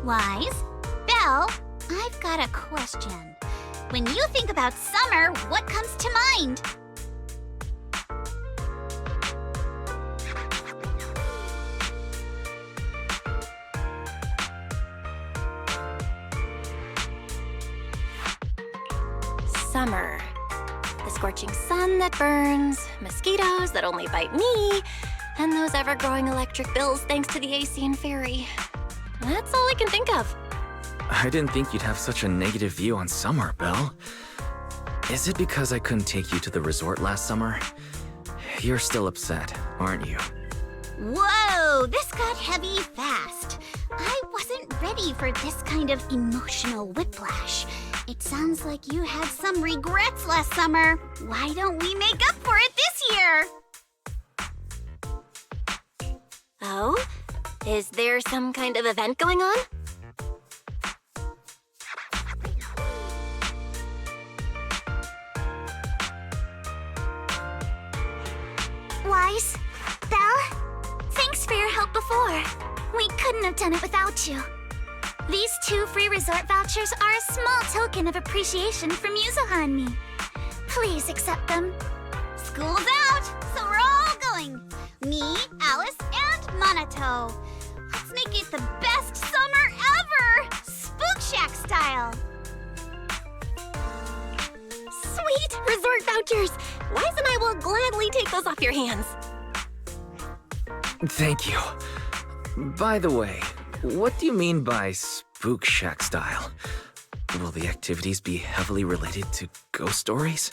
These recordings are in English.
Wise? Belle, I've got a question. When you think about summer, what comes to mind? Summer. The scorching sun that burns, mosquitoes that only bite me, and those ever-growing electric bills thanks to the AC and ferry. That's all I can think of. I didn't think you'd have such a negative view on summer, Belle. Is it because I couldn't take you to the resort last summer? You're still upset, aren't you? Whoa, this got heavy fast. I wasn't ready for this kind of emotional whiplash. It sounds like you had some regrets last summer. Why don't we make up for it this year? Oh? Is there some kind of event going on? Wise? Belle? Thanks for your help before. We couldn't have done it without you. These 2 free resort vouchers are a small token of appreciation from Yuzuha and me. Please accept them. School's out, so we're all going. Me, Alice, and Monato. Let's make it the best summer ever! Spook Shack style! Sweet! Resort vouchers! Wise and I will gladly take those off your hands. Thank you. By the way, what do you mean by Spook Shack style? Will the activities be heavily related to ghost stories?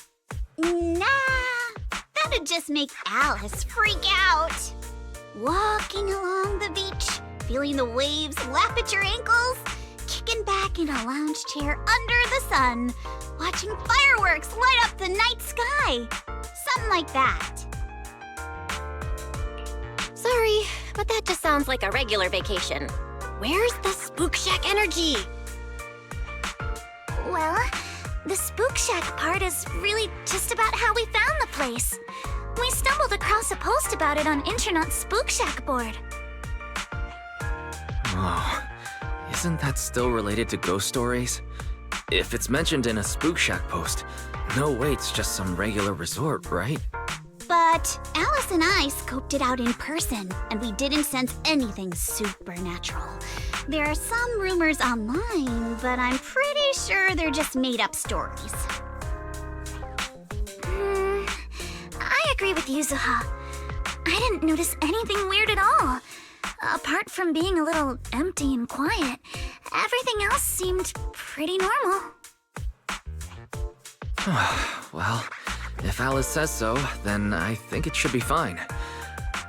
Nah, that'd just make Alice freak out. Walking along the beach, feeling the waves lap at your ankles, kicking back in a lounge chair under the sun, watching fireworks light up the night sky. Something like that. Sorry, but that just sounds like a regular vacation. Where's the Spook Shack energy? Well, the Spook Shack part is really just about how we found the place. We stumbled across a post about it on Internet's Spook Shack board. Oh, isn't that still related to ghost stories? If it's mentioned in a Spook Shack post, no way it's just some regular resort, right? But Alice and I scoped it out in person, and we didn't sense anything supernatural. There are some rumors online, but I'm pretty sure they're just made-up stories. I agree with Yuzuha. I didn't notice anything weird at all. Apart from being a little empty and quiet, everything else seemed pretty normal. Well, if Alice says so, then I think it should be fine.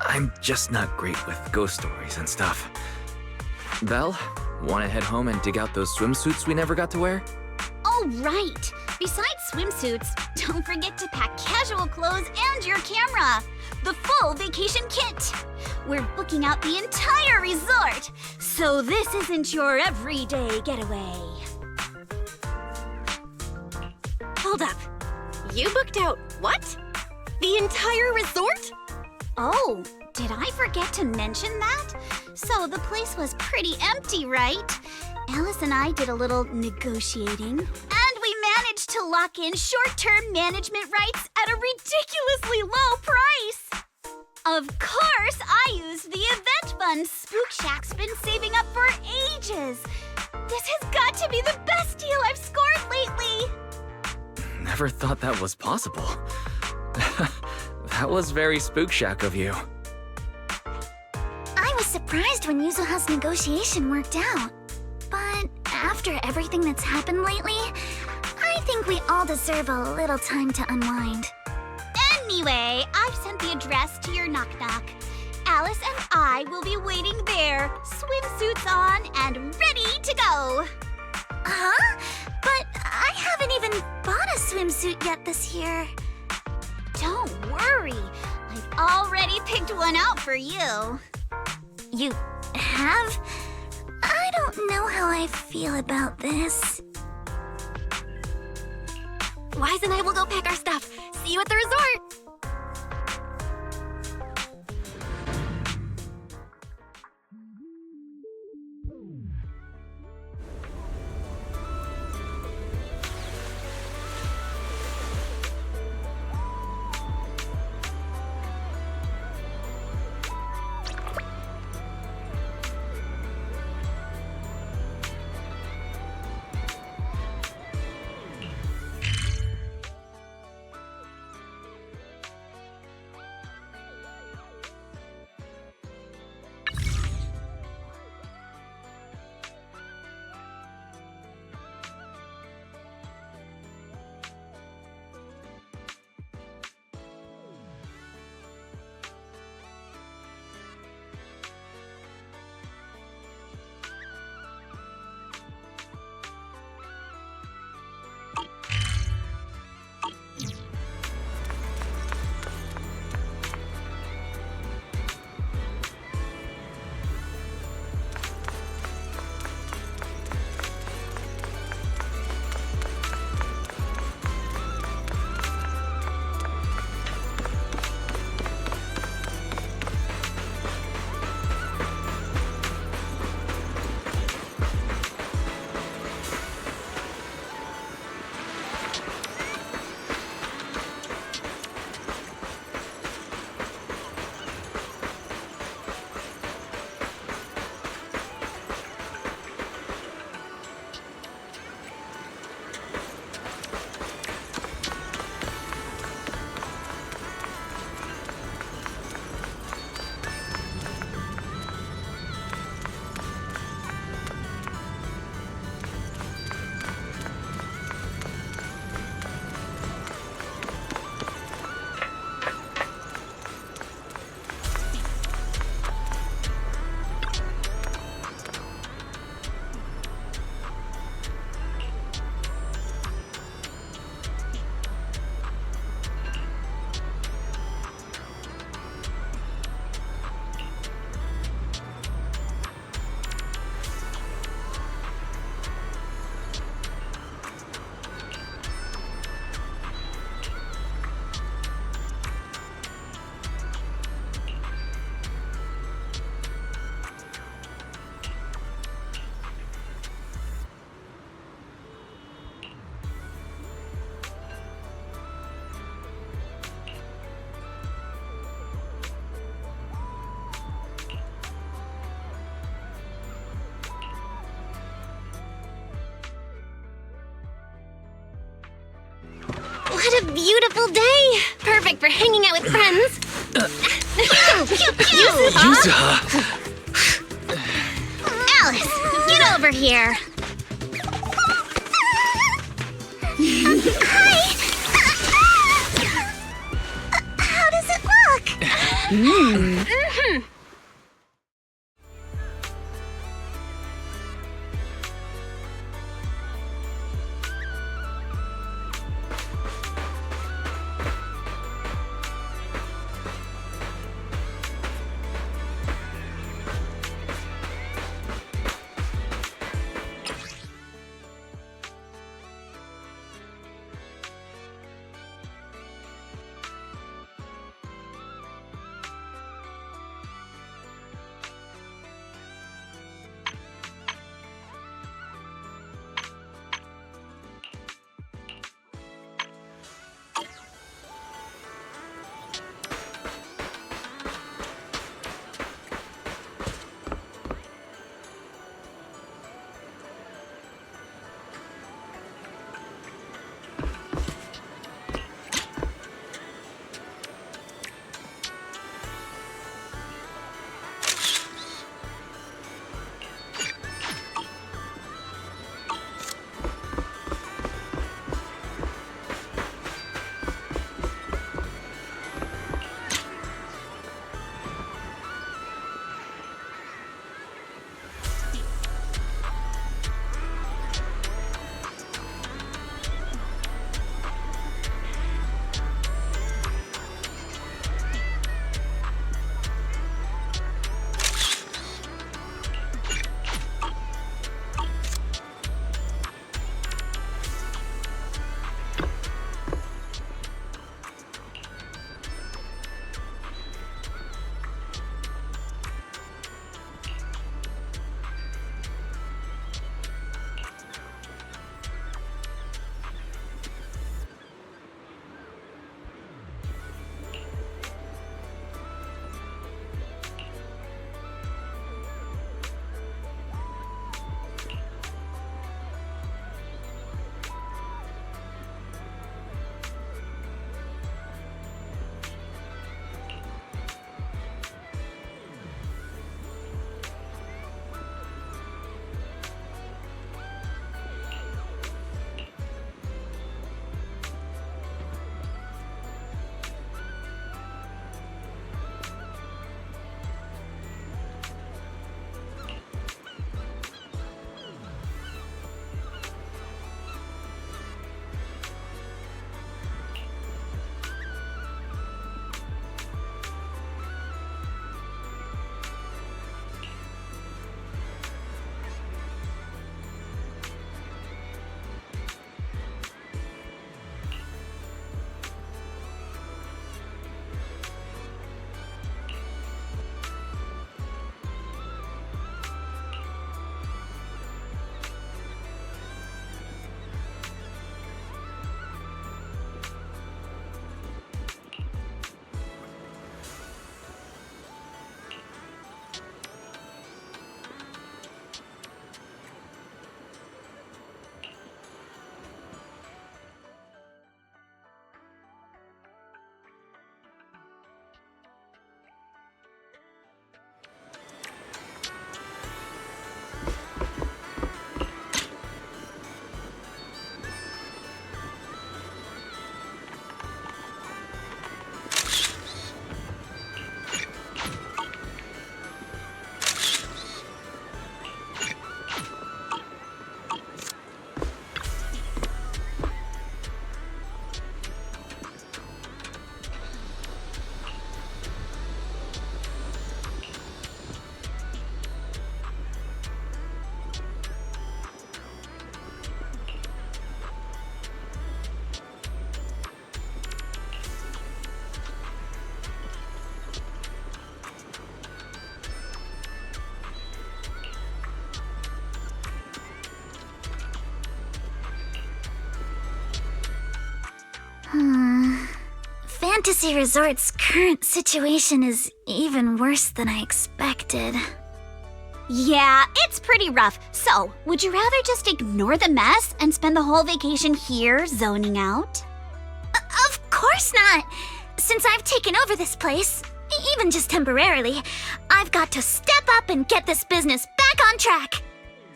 I'm just not great with ghost stories and stuff. Belle, wanna head home and dig out those swimsuits we never got to wear? Oh, right! Besides swimsuits, don't forget to pack casual clothes and your camera! The full vacation kit! We're booking out the entire resort, so this isn't your everyday getaway. Hold up. You booked out what? The entire resort? Oh, did I forget to mention that? So the place was pretty empty, right? Alice and I did a little negotiating, and we managed to lock in short-term management rights at a ridiculously low price. Of course, I used the event fund Spook Shack's been saving up for ages. This has got to be the best deal I've scored lately. Never thought that was possible. That was very Spook Shack of you. I was surprised when Yuzuha's negotiation worked out. But after everything that's happened lately, I think we all deserve a little time to unwind. Anyway, I've sent the address to your knock-knock. Alice and I will be waiting there, swimsuits on and ready to go. Huh? But I haven't even bought a swimsuit yet this year. Don't worry, I've already picked one out for you. You have? I don't know how I feel about this. Wise and I will go pack our stuff. See you at the resort! What a beautiful day! Perfect for hanging out with friends. Yuzuha! Alice, get over here. Hi. How does it look? Fantasy Resort's current situation is even worse than I expected. Yeah, it's pretty rough. So, would you rather just ignore the mess and spend the whole vacation here zoning out? course not. Since I've taken over this place, even just temporarily, I've got to step up and get this business back on track.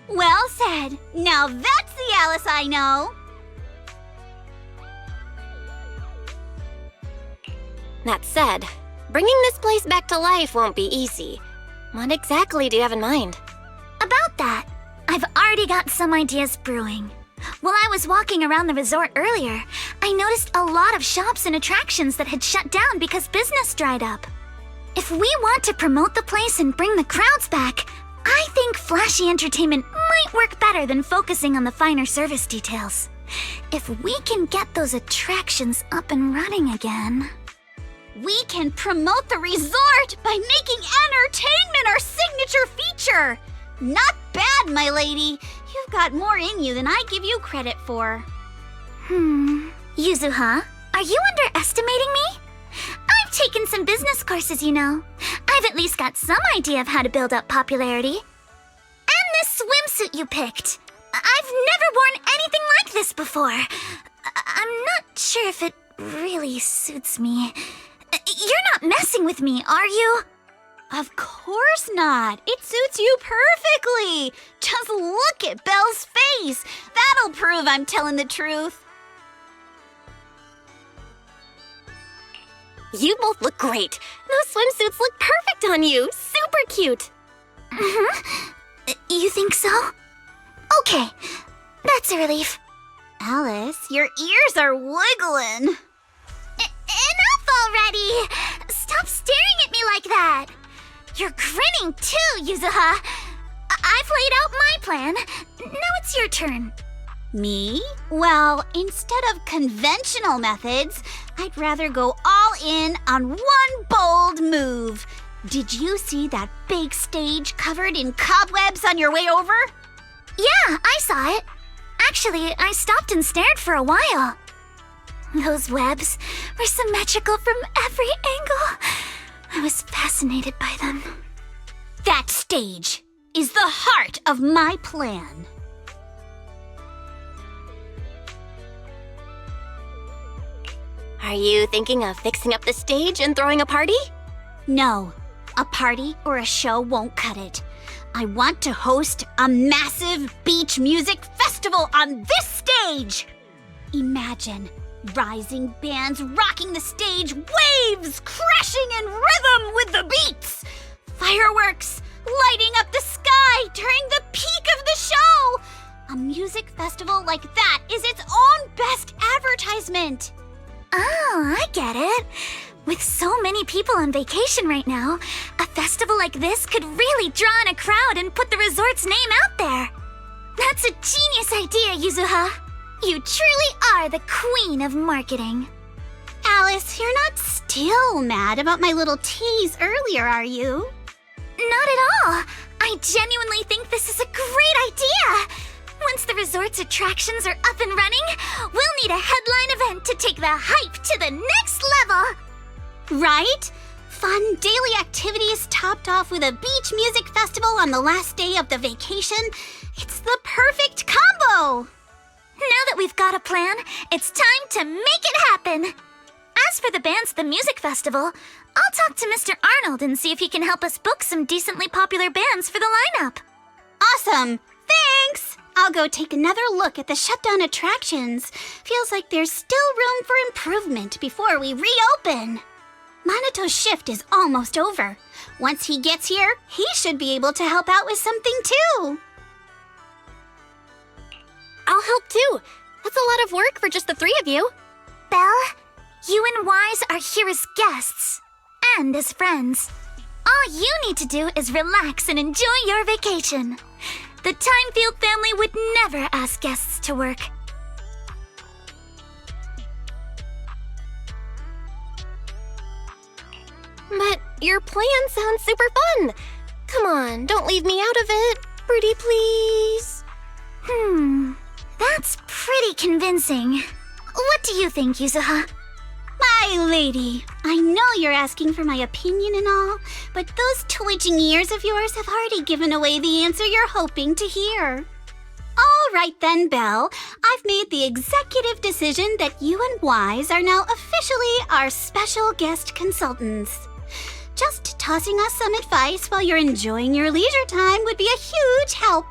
Well said. Now that's the Alice I know. That said, bringing this place back to life won't be easy. What exactly do you have in mind? About that, I've already got some ideas brewing. While I was walking around the resort earlier, I noticed a lot of shops and attractions that had shut down because business dried up. If we want to promote the place and bring the crowds back, I think flashy entertainment might work better than focusing on the finer service details. If we can get those attractions up and running again... We can promote the resort by making entertainment our signature feature. Not bad, my lady. You've got more in you than I give you credit for. Yuzuha, are you underestimating me? I've taken some business courses, you know. I've at least got some idea of how to build up popularity. And this swimsuit you picked. I've never worn anything like this before. I'm not sure if it really suits me. You're not messing with me, are you? Of course not. It suits you perfectly. Just look at Belle's face. That'll prove I'm telling the truth. You both look great. Those swimsuits look perfect on you. Super cute. You think so? Okay, that's a relief. Alice, your ears are wiggling. Enough already! Stop staring at me like that! You're grinning too, Yuzuha. I've laid out my plan. Now it's your turn. Me? Well, instead of conventional methods, I'd rather go all in on one bold move. Did you see that big stage covered in cobwebs on your way over? Yeah, I saw it. Actually, I stopped and stared for a while. Those webs were symmetrical from every angle. I was fascinated by them. That stage is the heart of my plan. Are you thinking of fixing up the stage and throwing a party? No, a party or a show won't cut it. I want to host a massive beach music festival on this stage. Imagine rising bands rocking the stage, waves crashing in rhythm with the beats, fireworks lighting up the sky during the peak of the show. A music festival like that is its own best advertisement. Oh, I get it. With so many people on vacation right now, a festival like this could really draw in a crowd and put the resort's name out there. That's a genius idea, Yuzuha. You truly are the queen of marketing. Alice, you're not still mad about my little tease earlier, are you? Not at all. I genuinely think this is a great idea. Once the resort's attractions are up and running, we'll need a headline event to take the hype to the next level. Right? Fun daily activities topped off with a beach music festival on the last day of the vacation. It's the perfect combo. Now that we've got a plan, it's time to make it happen. As for the bands at the music festival, I'll talk to Mr. Arnold and see if he can help us book some decently popular bands for the lineup. Awesome! Thanks! I'll go take another look at the shutdown attractions. Feels like there's still room for improvement before we reopen. Manato's shift is almost over. Once he gets here, he should be able to help out with something too. I'll help too. That's a lot of work for just the three of you. Belle, you and Wise are here as guests and as friends. All you need to do is relax and enjoy your vacation. The Timefield family would never ask guests to work. But your plan sounds super fun. Come on, don't leave me out of it. Pretty please. That's pretty convincing. What do you think, Yuzuha? My lady, I know you're asking for my opinion and all, but those twitching ears of yours have already given away the answer you're hoping to hear. All right then, Belle. I've made the executive decision that you and Wise are now officially our special guest consultants. Just tossing us some advice while you're enjoying your leisure time would be a huge help.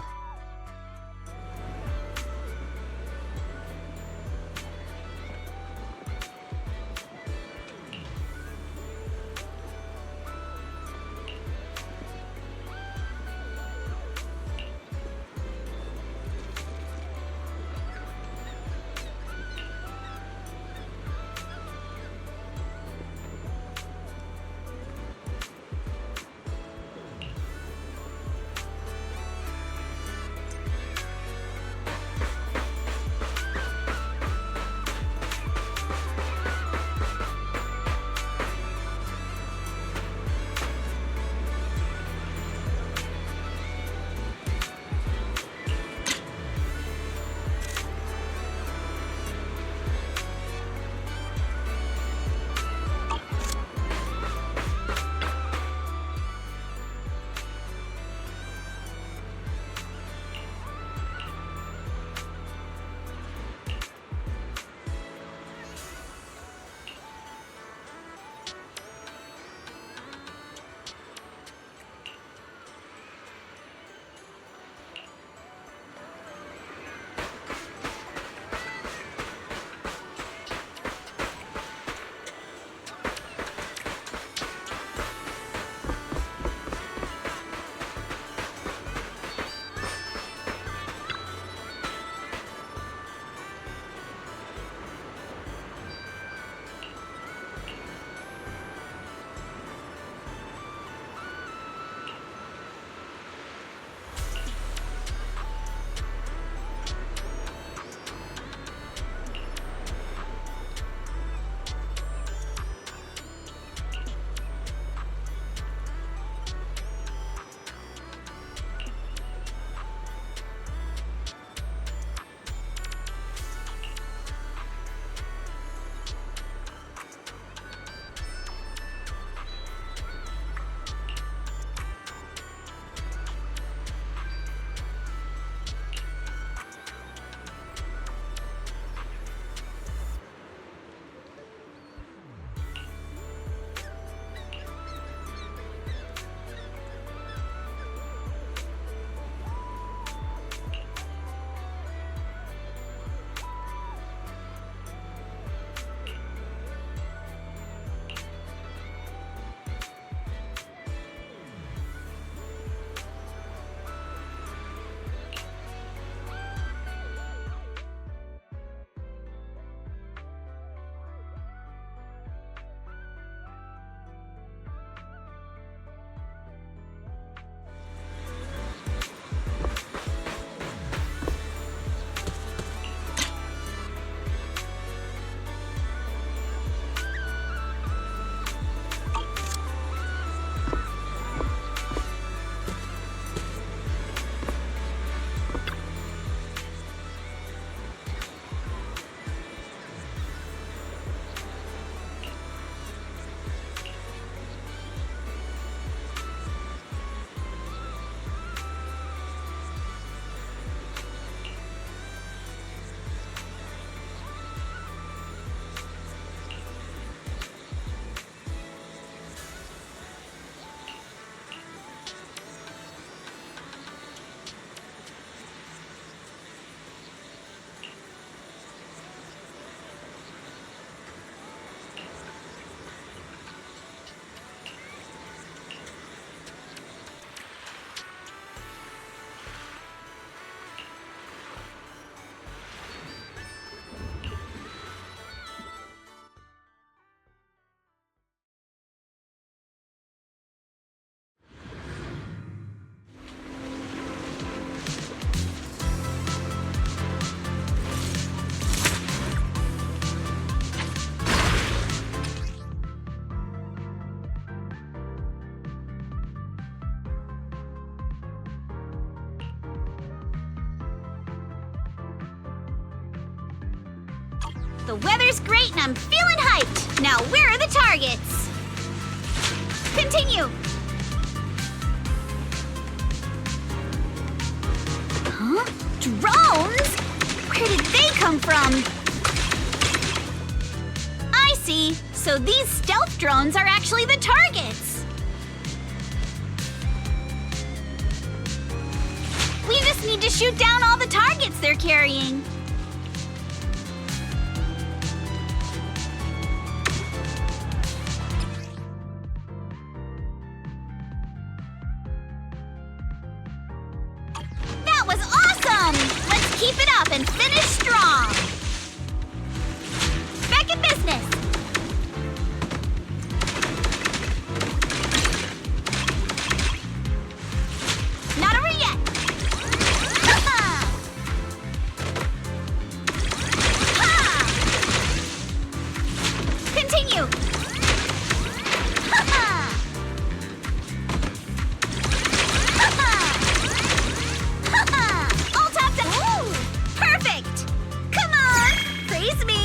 The weather's great and I'm feeling hyped. Now, where are the targets? Continue. Huh? Drones? Where did they come from? I see. So these stealth drones are actually the targets. We just need to shoot down all the targets they're carrying. That was awesome! Let's keep it up and finish strong. Back in business. Not over yet. Ha! Continue. All topped up. Ooh, perfect. Come on, praise me.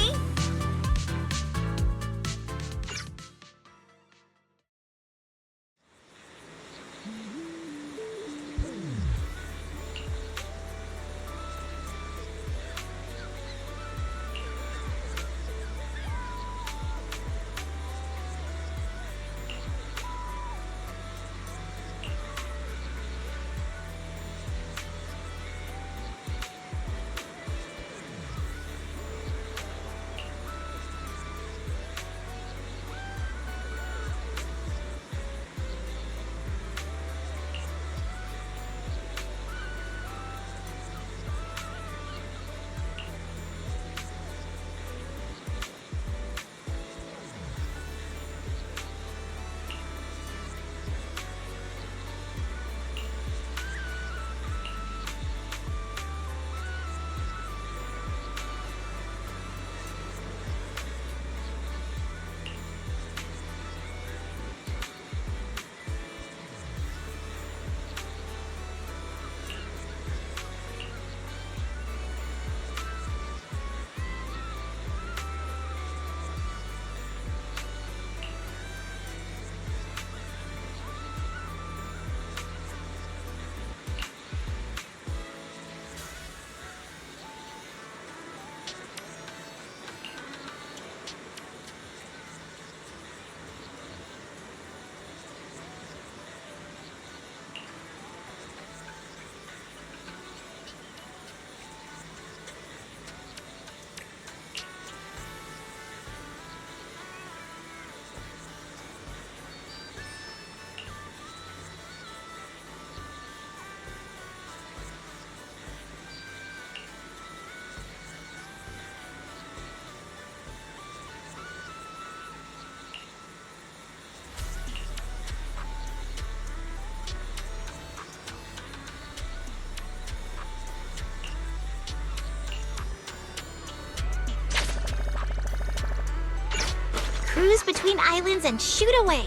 Cruise between islands and shoot away.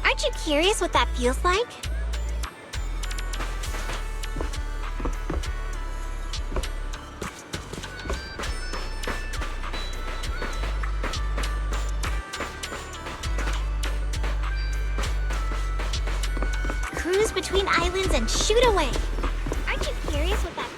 Aren't you curious what that feels like? Cruise between islands and shoot away. Aren't you curious what that feels like?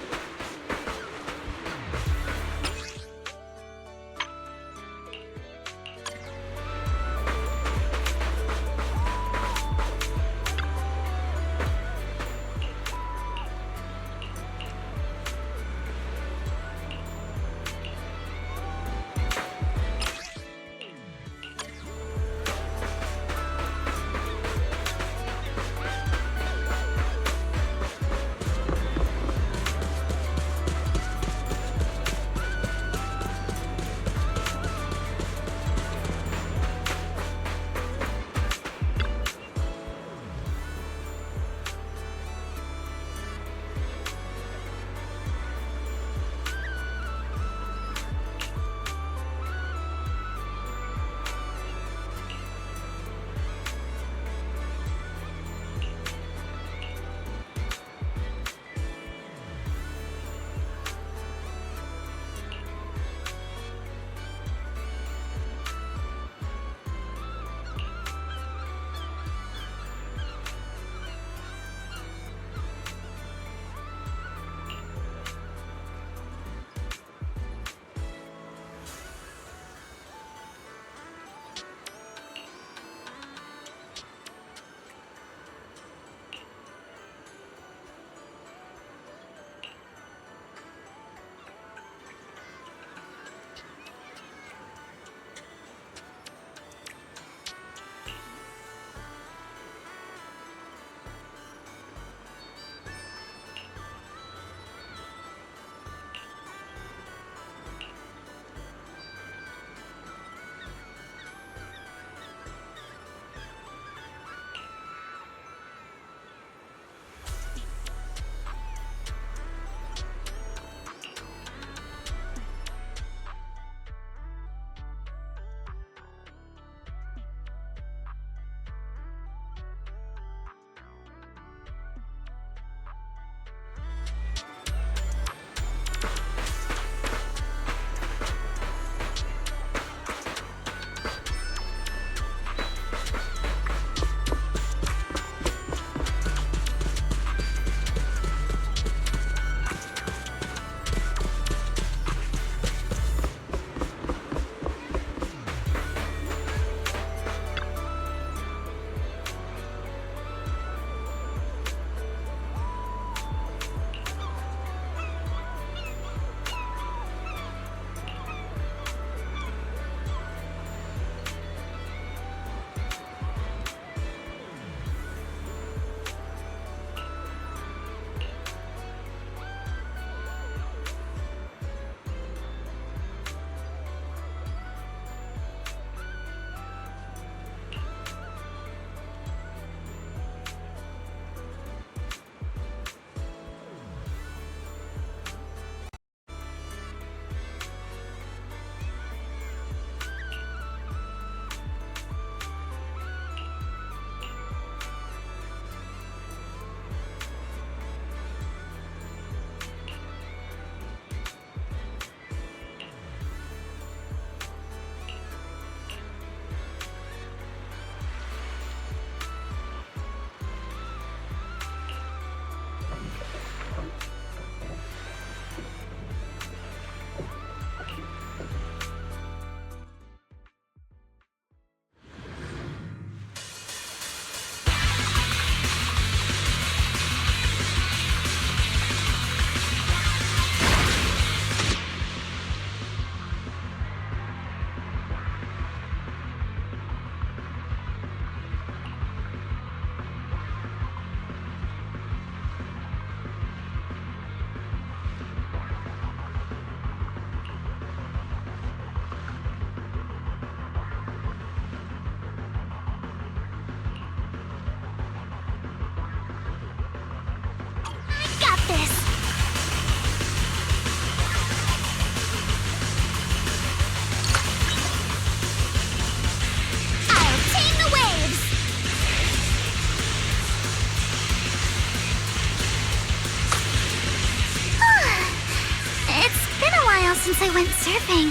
since I went surfing.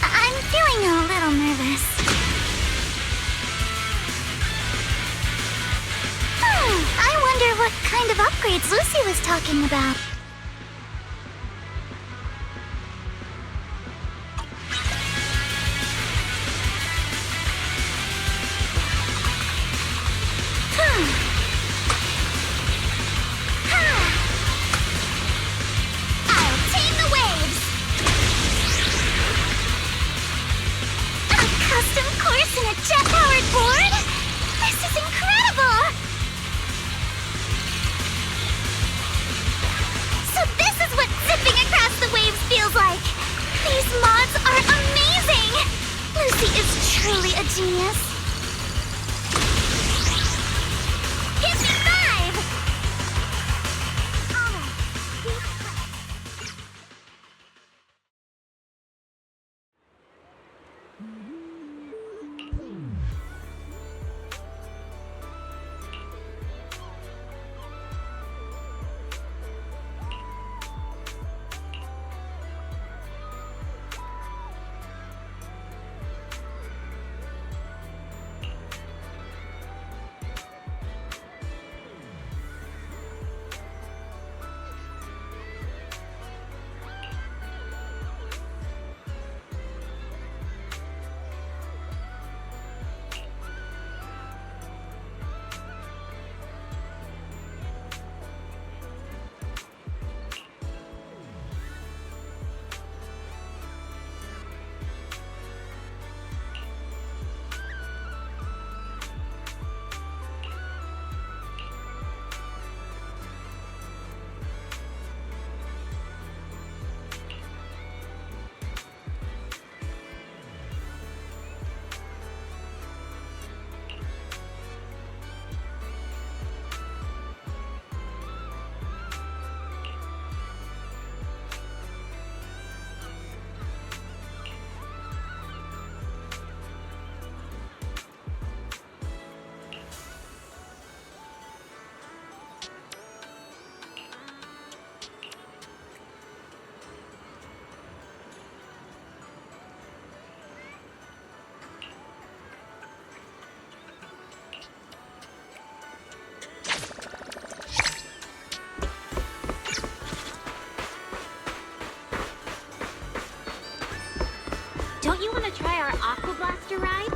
I'm feeling a little nervous. I wonder what kind of upgrades Lucy was talking about. I'll tame the waves! A custom course in a jet-powered board? This is incredible! So this is what zipping across the waves feels like! These mods are amazing! Lucy is truly a genius. Give me 5! Alright, Don't you want to try our Aqua Blaster ride?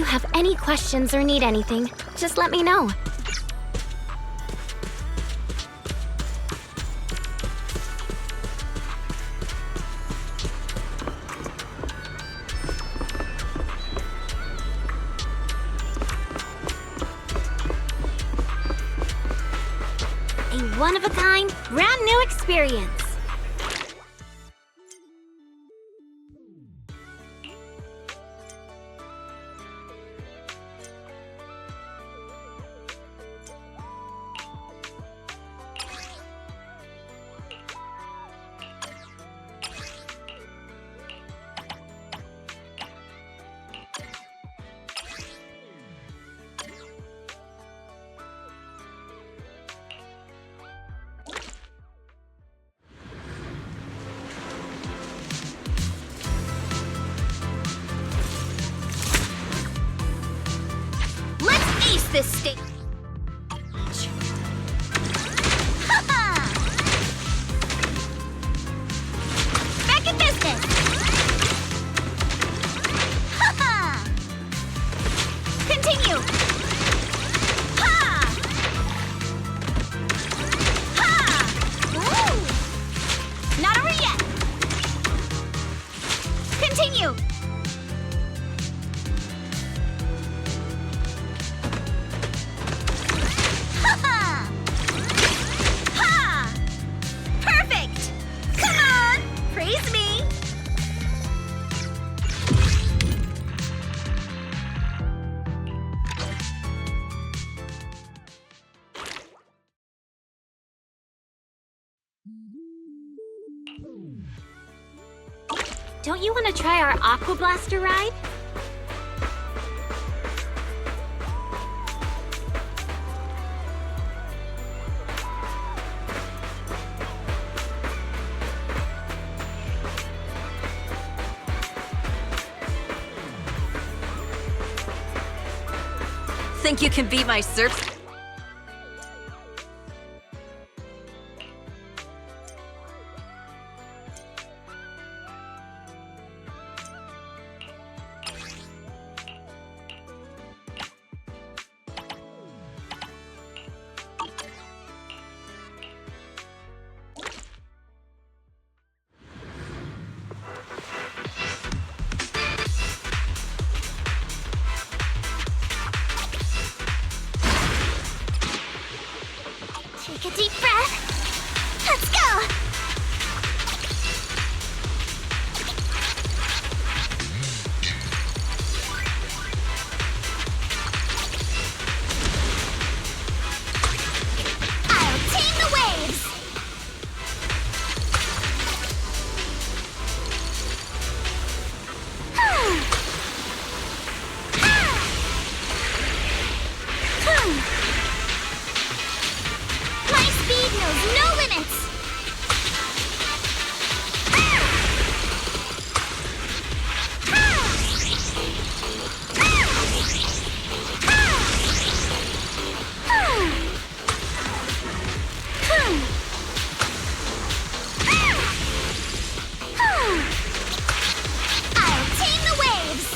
you have any questions or need anything, just let me know. A one-of-a-kind, brand-new experience. This stage. Back in business. Continue. Ha! Ha! Ooh. Not over yet. Continue. Don't you want to try our Aqua Blaster ride? Think you can beat my surf? Take a deep breath. Let's go! I'll tame the waves! My speed knows no limits! I'll tame the waves!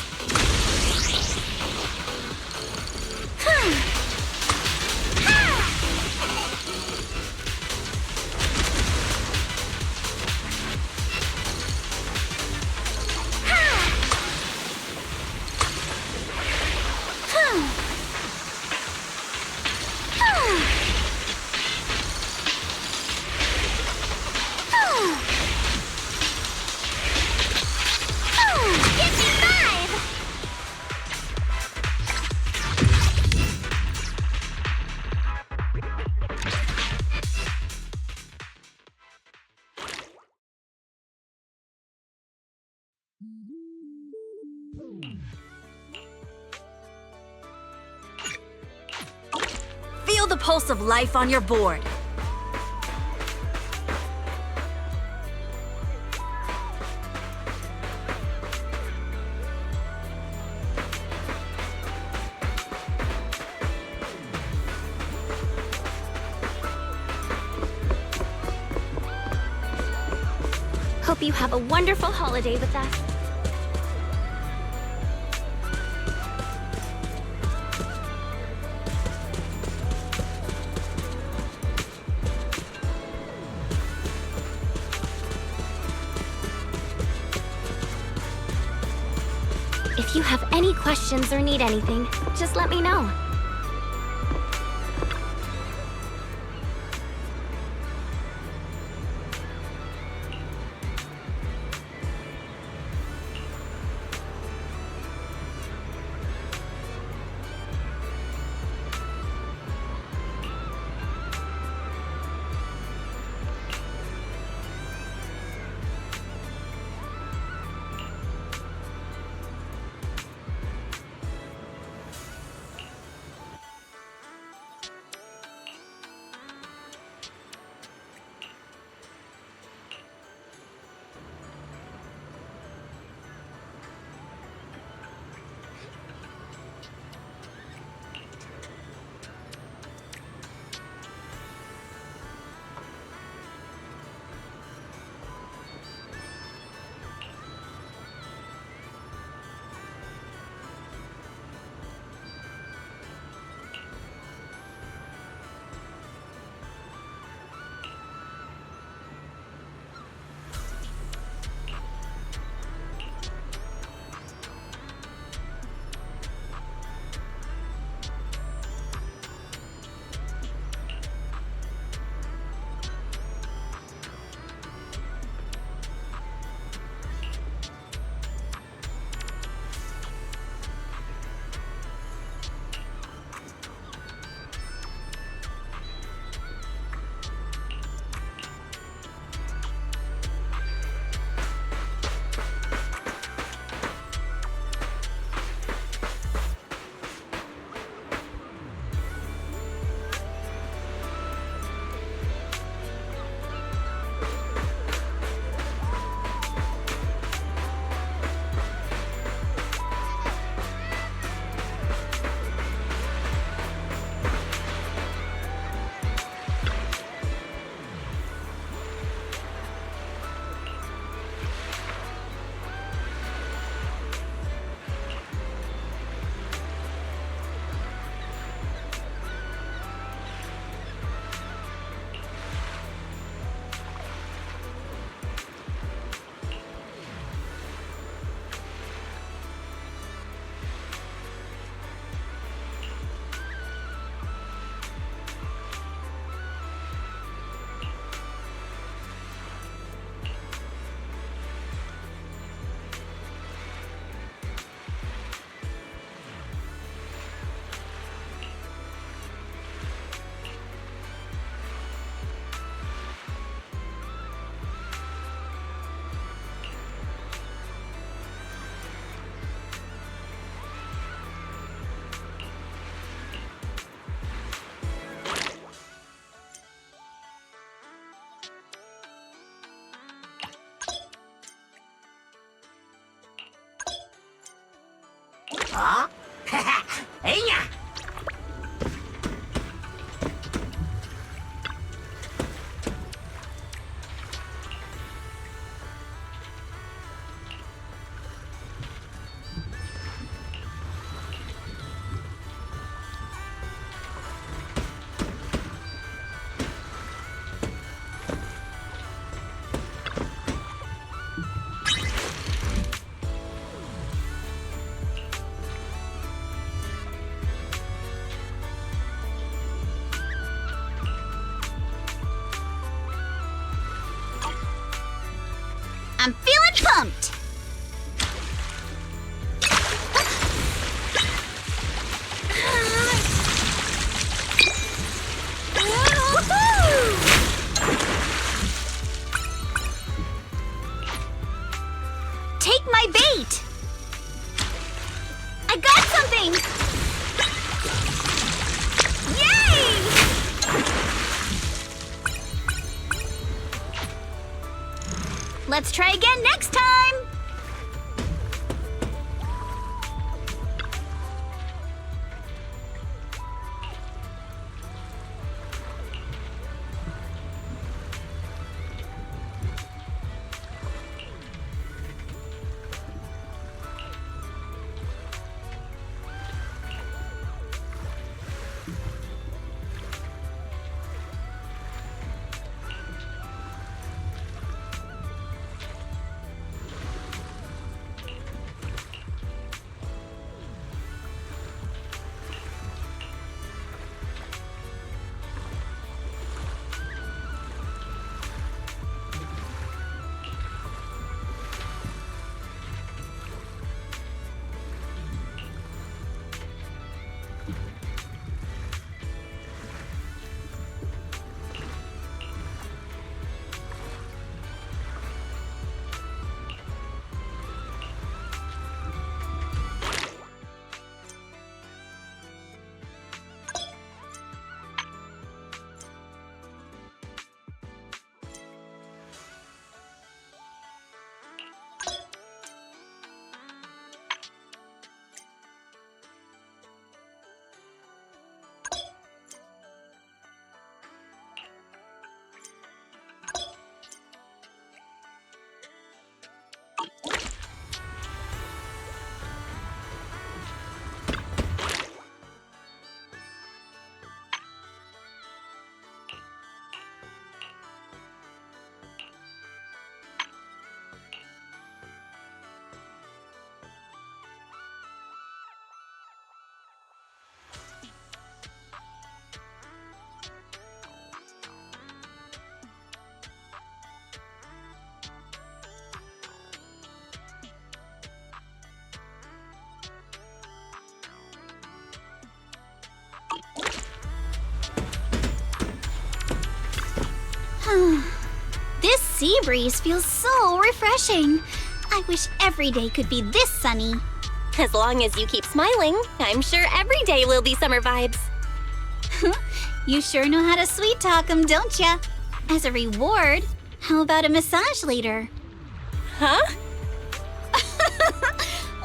Give me 5! Feel the pulse of life on your board. Hope you have a wonderful holiday with us. you have any questions or need anything, just let me know. Huh? Hey ya! I'm feeling pumped! Take my bait! I got something! Yay! Let's try again next time! This sea breeze feels so refreshing. I wish every day could be this sunny. As long as you keep smiling, I'm sure every day will be summer vibes. You sure know how to sweet talk 'em, don't ya? As a reward, how about a massage later? Huh?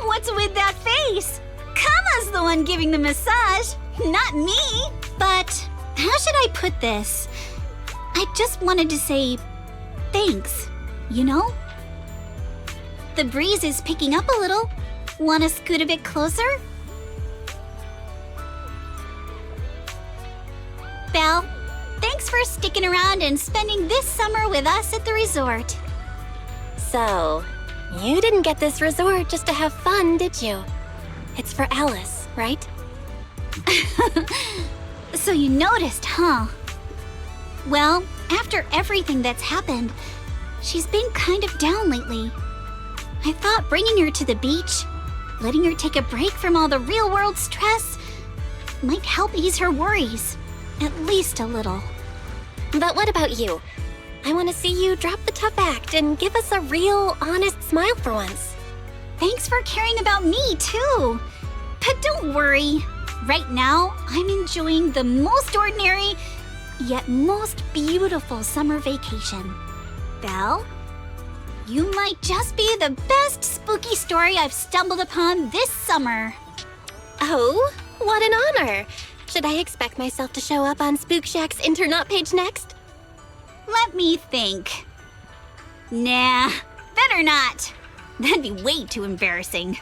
What's with that face? Kama's the one giving the massage, not me. But how should I put this? I just wanted to say thanks, you know? The breeze is picking up a little. Want to scoot a bit closer? Belle, thanks for sticking around and spending this summer with us at the resort. So, you didn't get this resort just to have fun, did you? It's for Alice, right? So you noticed, huh? Well, after everything that's happened, she's been kind of down lately. I thought bringing her to the beach, letting her take a break from all the real-world stress, might help ease her worries, at least a little. But what about you? I want to see you drop the tough act and give us a real, honest smile for once. Thanks for caring about me, too. But don't worry. Right now, I'm enjoying the most ordinary, yet most beautiful summer vacation. Belle, you might just be the best spooky story I've stumbled upon this summer. Oh, what an honor! Should I expect myself to show up on Spook Shack's Internaut page next? Let me think. Nah, better not. That'd be way too embarrassing.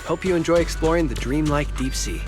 Hope you enjoy exploring the dreamlike deep sea.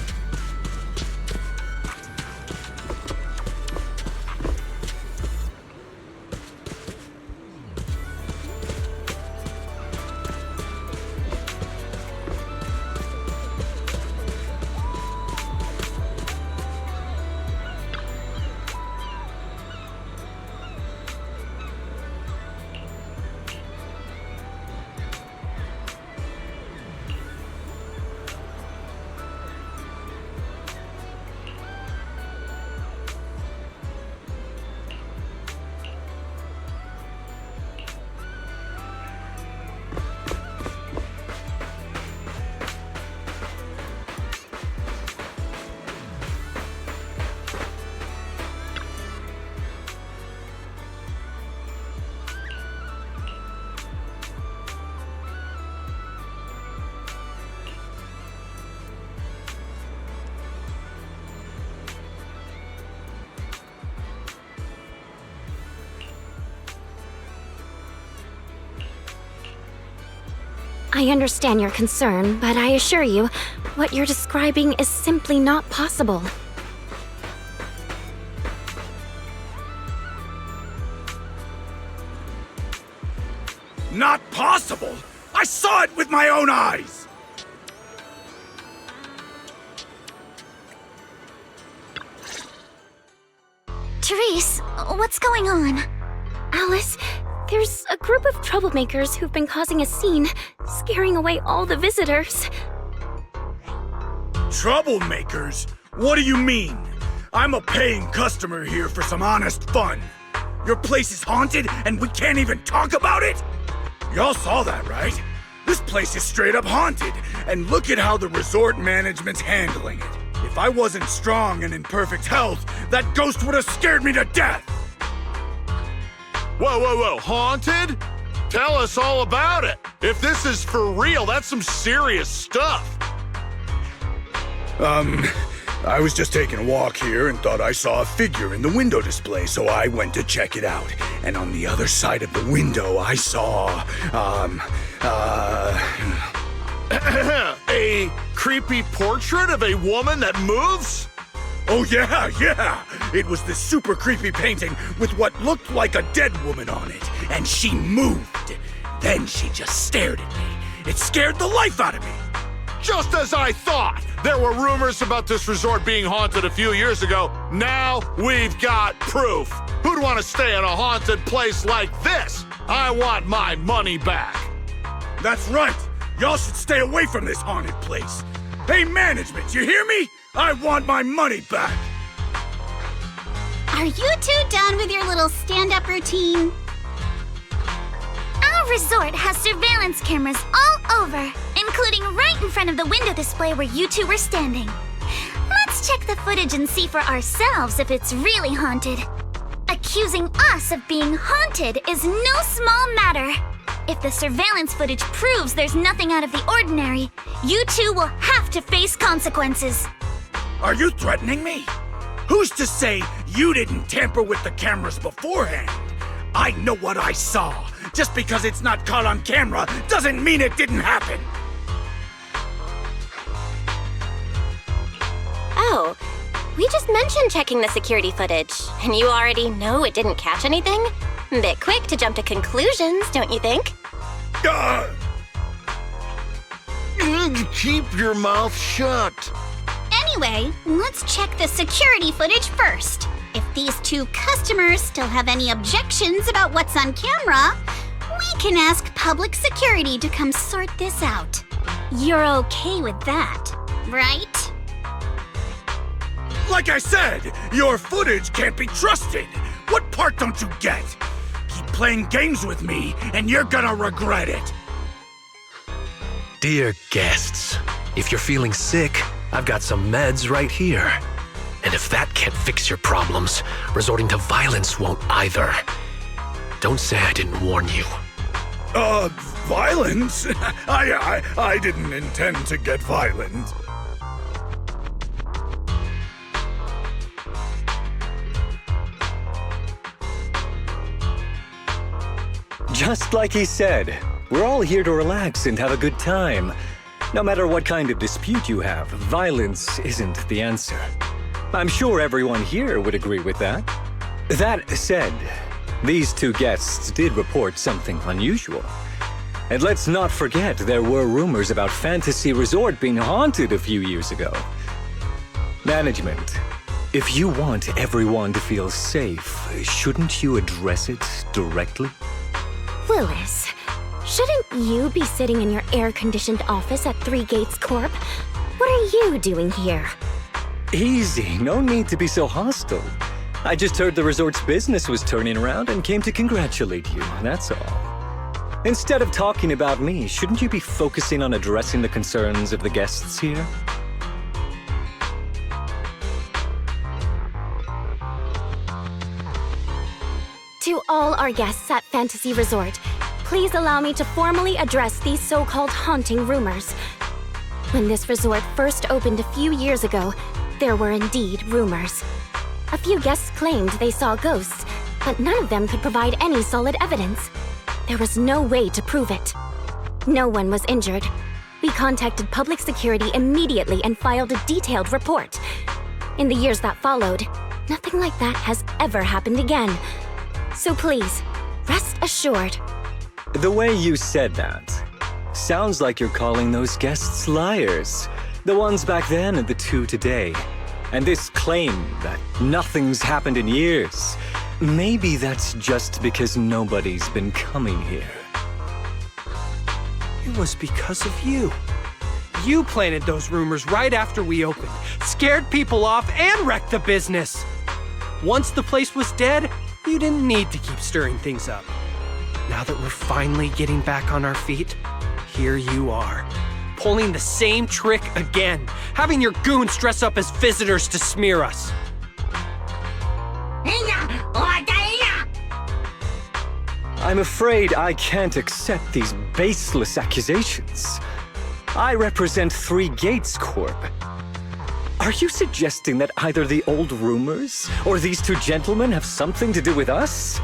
I understand your concern, but I assure you, what you're describing is simply not possible. Not possible! I saw it with my own eyes! Therese, what's going on? Alice, there's a group of troublemakers who've been causing a scene, scaring away all the visitors. Troublemakers? What do you mean? I'm a paying customer here for some honest fun. Your place is haunted and we can't even talk about it? Y'all saw that, right? This place is straight up haunted, and look at how the resort management's handling it. If I wasn't strong and in perfect health, that ghost would have scared me to death! Whoa, haunted? Tell us all about it. If this is for real, that's some serious stuff. I was just taking a walk here and thought I saw a figure in the window display, so I went to check it out. And on the other side of the window, I saw, A creepy portrait of a woman that moves? Oh yeah! It was this super creepy painting with what looked like a dead woman on it, and she moved. Then she just stared at me. It scared the life out of me. Just as I thought! There were rumors about this resort being haunted a few years ago. Now we've got proof. Who'd want to stay in a haunted place like this? I want my money back. That's right. Y'all should stay away from this haunted place. Hey, management, you hear me? I want my money back. Are you two done with your little stand-up routine? Our resort has surveillance cameras all over, including right in front of the window display where you two were standing. Let's check the footage and see for ourselves if it's really haunted. Accusing us of being haunted is no small matter. If the surveillance footage proves there's nothing out of the ordinary, you two will have to face consequences. Are you threatening me? Who's to say you didn't tamper with the cameras beforehand? I know what I saw. Just because it's not caught on camera doesn't mean it didn't happen. Oh, we just mentioned checking the security footage, and you already know it didn't catch anything? Bit quick to jump to conclusions, don't you think? Keep your mouth shut. Anyway, let's check the security footage first. If these two customers still have any objections about what's on camera, we can ask public security to come sort this out. You're okay with that, right? Like I said, your footage can't be trusted. What part don't you get? Keep playing games with me, and you're gonna regret it. Dear guests, if you're feeling sick, I've got some meds right here. And if that can't fix your problems, resorting to violence won't either. Don't say I didn't warn you. Violence? I didn't intend to get violent. Just like he said, we're all here to relax and have a good time. No matter what kind of dispute you have, violence isn't the answer. I'm sure everyone here would agree with that. That said, these two guests did report something unusual. And let's not forget there were rumors about Fantasy Resort being haunted a few years ago. Management, if you want everyone to feel safe, shouldn't you address it directly? Willis, shouldn't you be sitting in your air-conditioned office at Three Gates Corp? What are you doing here? Easy, no need to be so hostile. I just heard the resort's business was turning around and came to congratulate you, that's all. Instead of talking about me, shouldn't you be focusing on addressing the concerns of the guests here? To all our guests at Fantasy Resort, please allow me to formally address these so-called haunting rumors. When this resort first opened a few years ago, there were indeed rumors. A few guests claimed they saw ghosts, but none of them could provide any solid evidence. There was no way to prove it. No one was injured. We contacted public security immediately and filed a detailed report. In the years that followed, nothing like that has ever happened again. So please, rest assured. The way you said that sounds like you're calling those guests liars. The ones back then and the two today. And this claim that nothing's happened in years, maybe that's just because nobody's been coming here. It was because of you. You planted those rumors right after we opened, scared people off, and wrecked the business. Once the place was dead, you didn't need to keep stirring things up. Now that we're finally getting back on our feet, here you are, pulling the same trick again, having your goons dress up as visitors to smear us. I'm afraid I can't accept these baseless accusations. I represent Three Gates Corp. Are you suggesting that either the old rumors or these two gentlemen have something to do with us?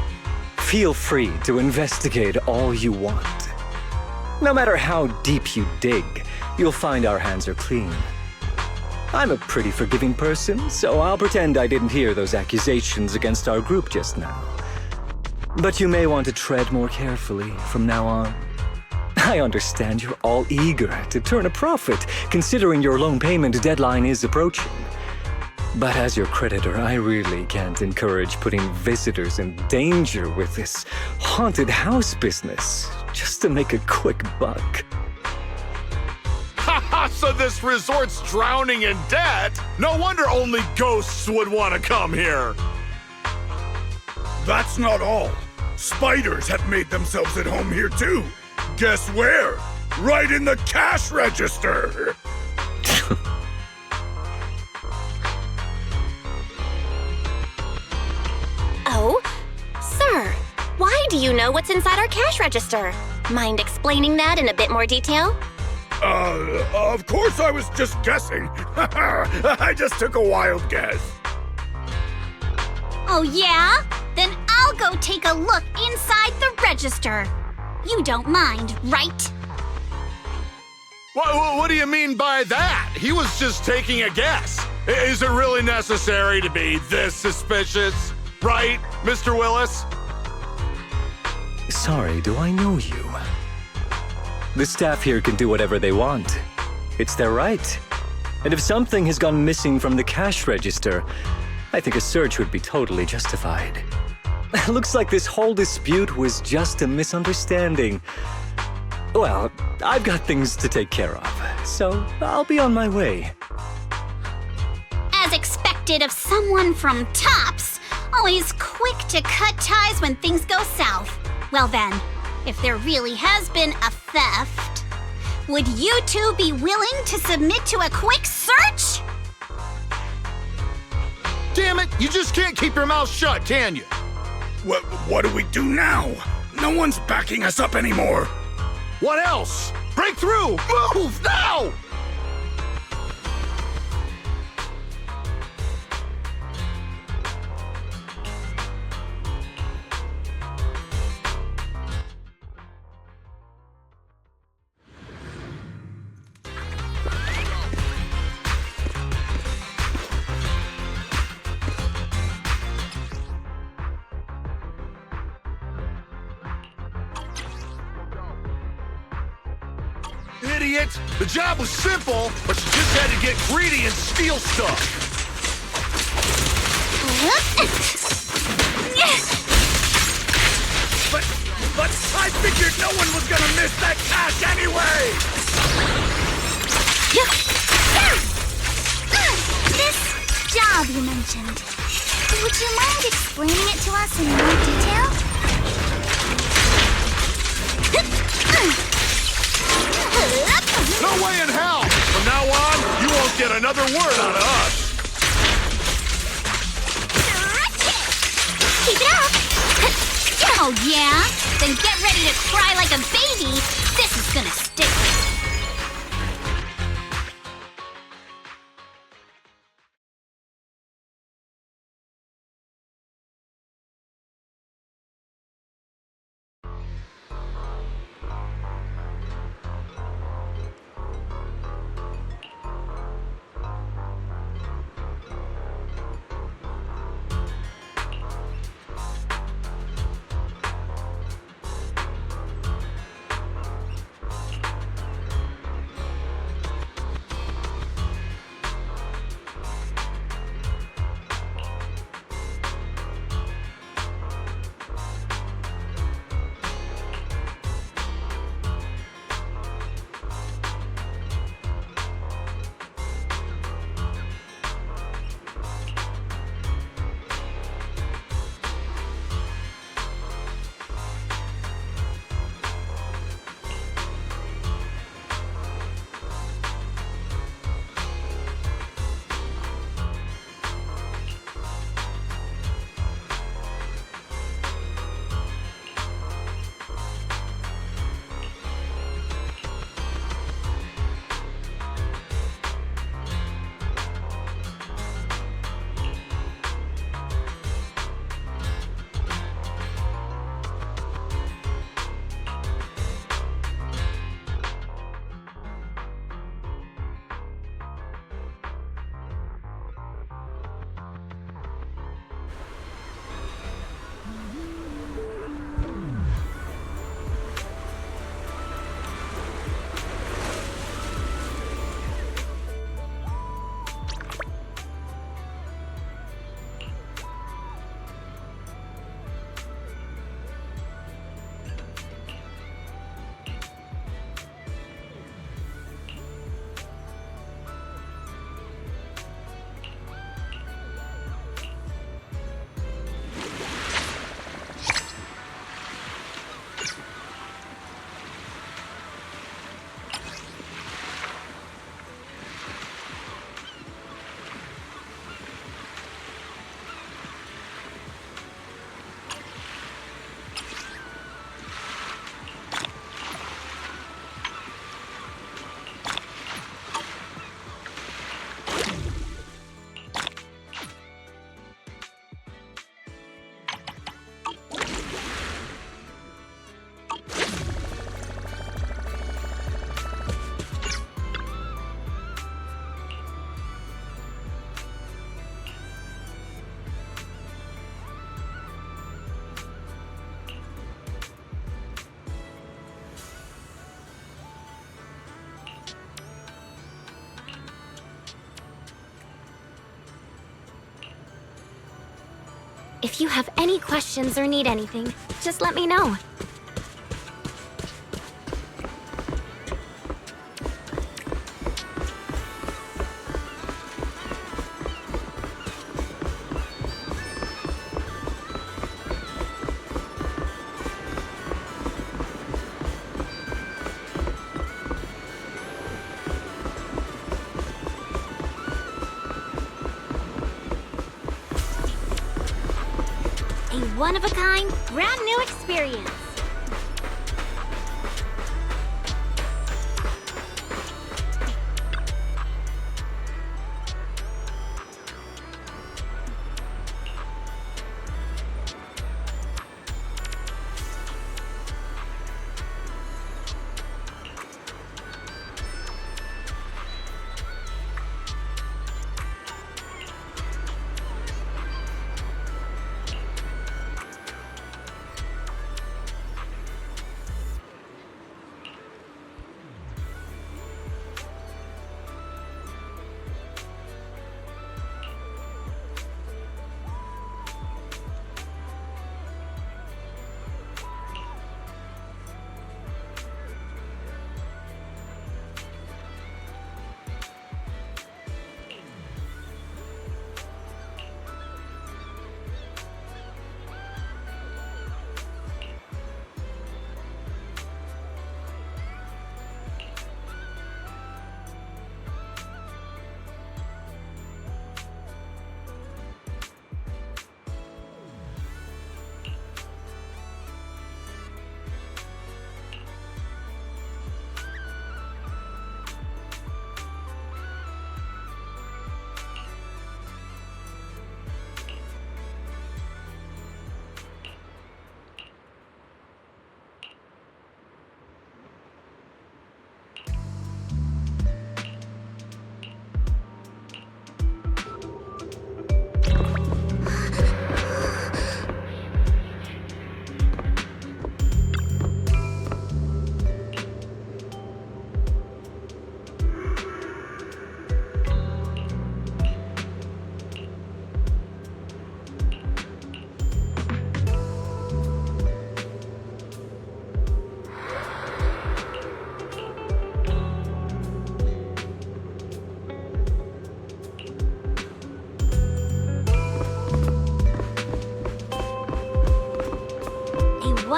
Feel free to investigate all you want. No matter how deep you dig, you'll find our hands are clean. I'm a pretty forgiving person, so I'll pretend I didn't hear those accusations against our group just now. But you may want to tread more carefully from now on. I understand you're all eager to turn a profit, considering your loan payment deadline is approaching. But as your creditor, I really can't encourage putting visitors in danger with this haunted house business, just to make a quick buck. So this resort's drowning in debt? No wonder only ghosts would want to come here. That's not all. Spiders have made themselves at home here too. Guess where? Right in the cash register. Oh, sir, why do you know what's inside our cash register? Mind explaining that in a bit more detail? Of course I was just guessing. I just took a wild guess. Oh yeah? Then I'll go take a look inside the register. You don't mind, right? What do you mean by that? He was just taking a guess. Is it really necessary to be this suspicious? Right, Mr. Willis? Sorry, do I know you? The staff here can do whatever they want. It's their right. And if something has gone missing from the cash register, I think a search would be totally justified. Looks like this whole dispute was just a misunderstanding. Well, I've got things to take care of, so I'll be on my way. As expected of someone from Tops, always quick to cut ties when things go south. Well then, if there really has been a theft, would you two be willing to submit to a quick search? Damn it, you just can't keep your mouth shut, can you? What do we do now? No one's backing us up anymore. What else? Break through! Move, now! Idiot! The job was simple, but you just had to get greedy and steal stuff. But I figured no one was gonna miss that cash anyway! This job you mentioned, would you mind explaining it to us in more detail? No way in hell! From now on, you won't get another word out of us! Keep it up! Oh, yeah? Then get ready to cry like a baby! This is gonna stick! If you have any questions or need anything, just let me know. One-of-a-kind, brand new experience.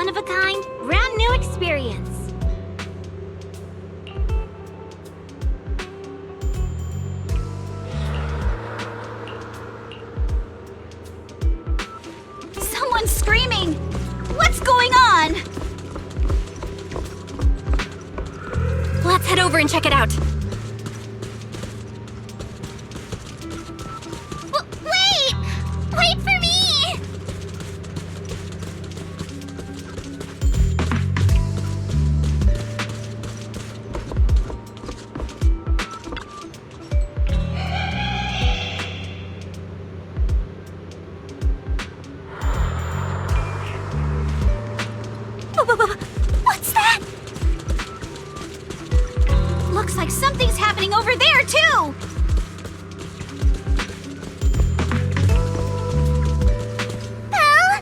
one-of-a-kind, brand new experience. Someone's screaming! What's going on? Let's head over and check it out. Wait! Wait for me! What's that? Looks like something's happening over there, too! Belle?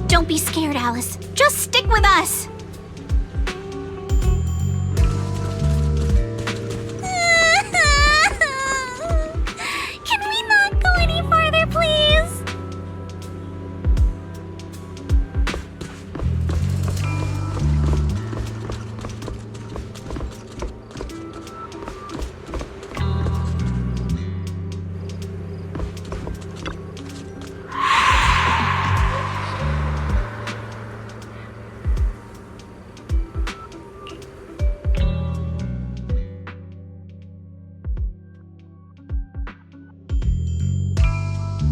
Don't be scared, Alice. Just stick with us. Can we not go any farther, please?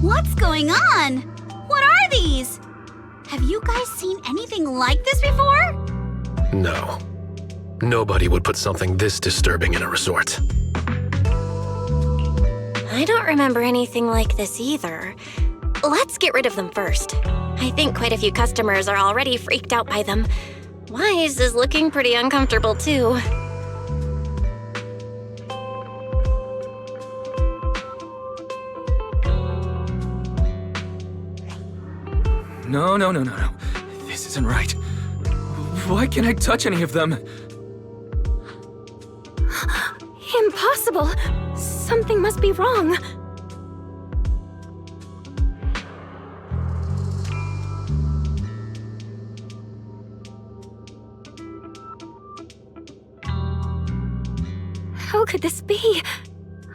What's going on? What are these? Have you guys seen anything like this before? No. Nobody would put something this disturbing in a resort. I don't remember anything like this either. Let's get rid of them first. I think quite a few customers are already freaked out by them. Wise is looking pretty uncomfortable too. No. This isn't right. Why can't I touch any of them? Impossible! Something must be wrong. How could this be?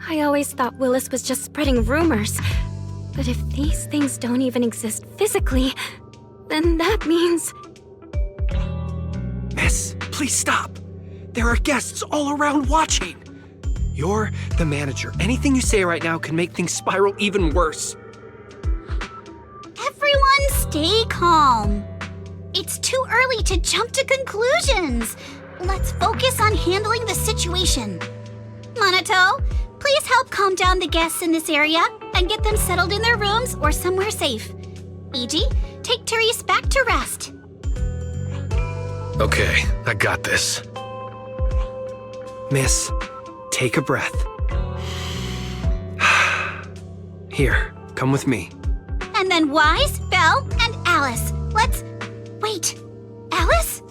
I always thought Willis was just spreading rumors. But if these things don't even exist physically, then that means... Miss, please stop. There are guests all around watching. You're the manager. Anything you say right now can make things spiral even worse. Everyone stay calm. It's too early to jump to conclusions. Let's focus on handling the situation. Monato, please help calm down the guests in this area and get them settled in their rooms or somewhere safe. E.G., take Therese back to rest. Okay, I got this. Miss, take a breath. Here, come with me. And then Wise, Belle, and Alice. Let's... Wait, Alice?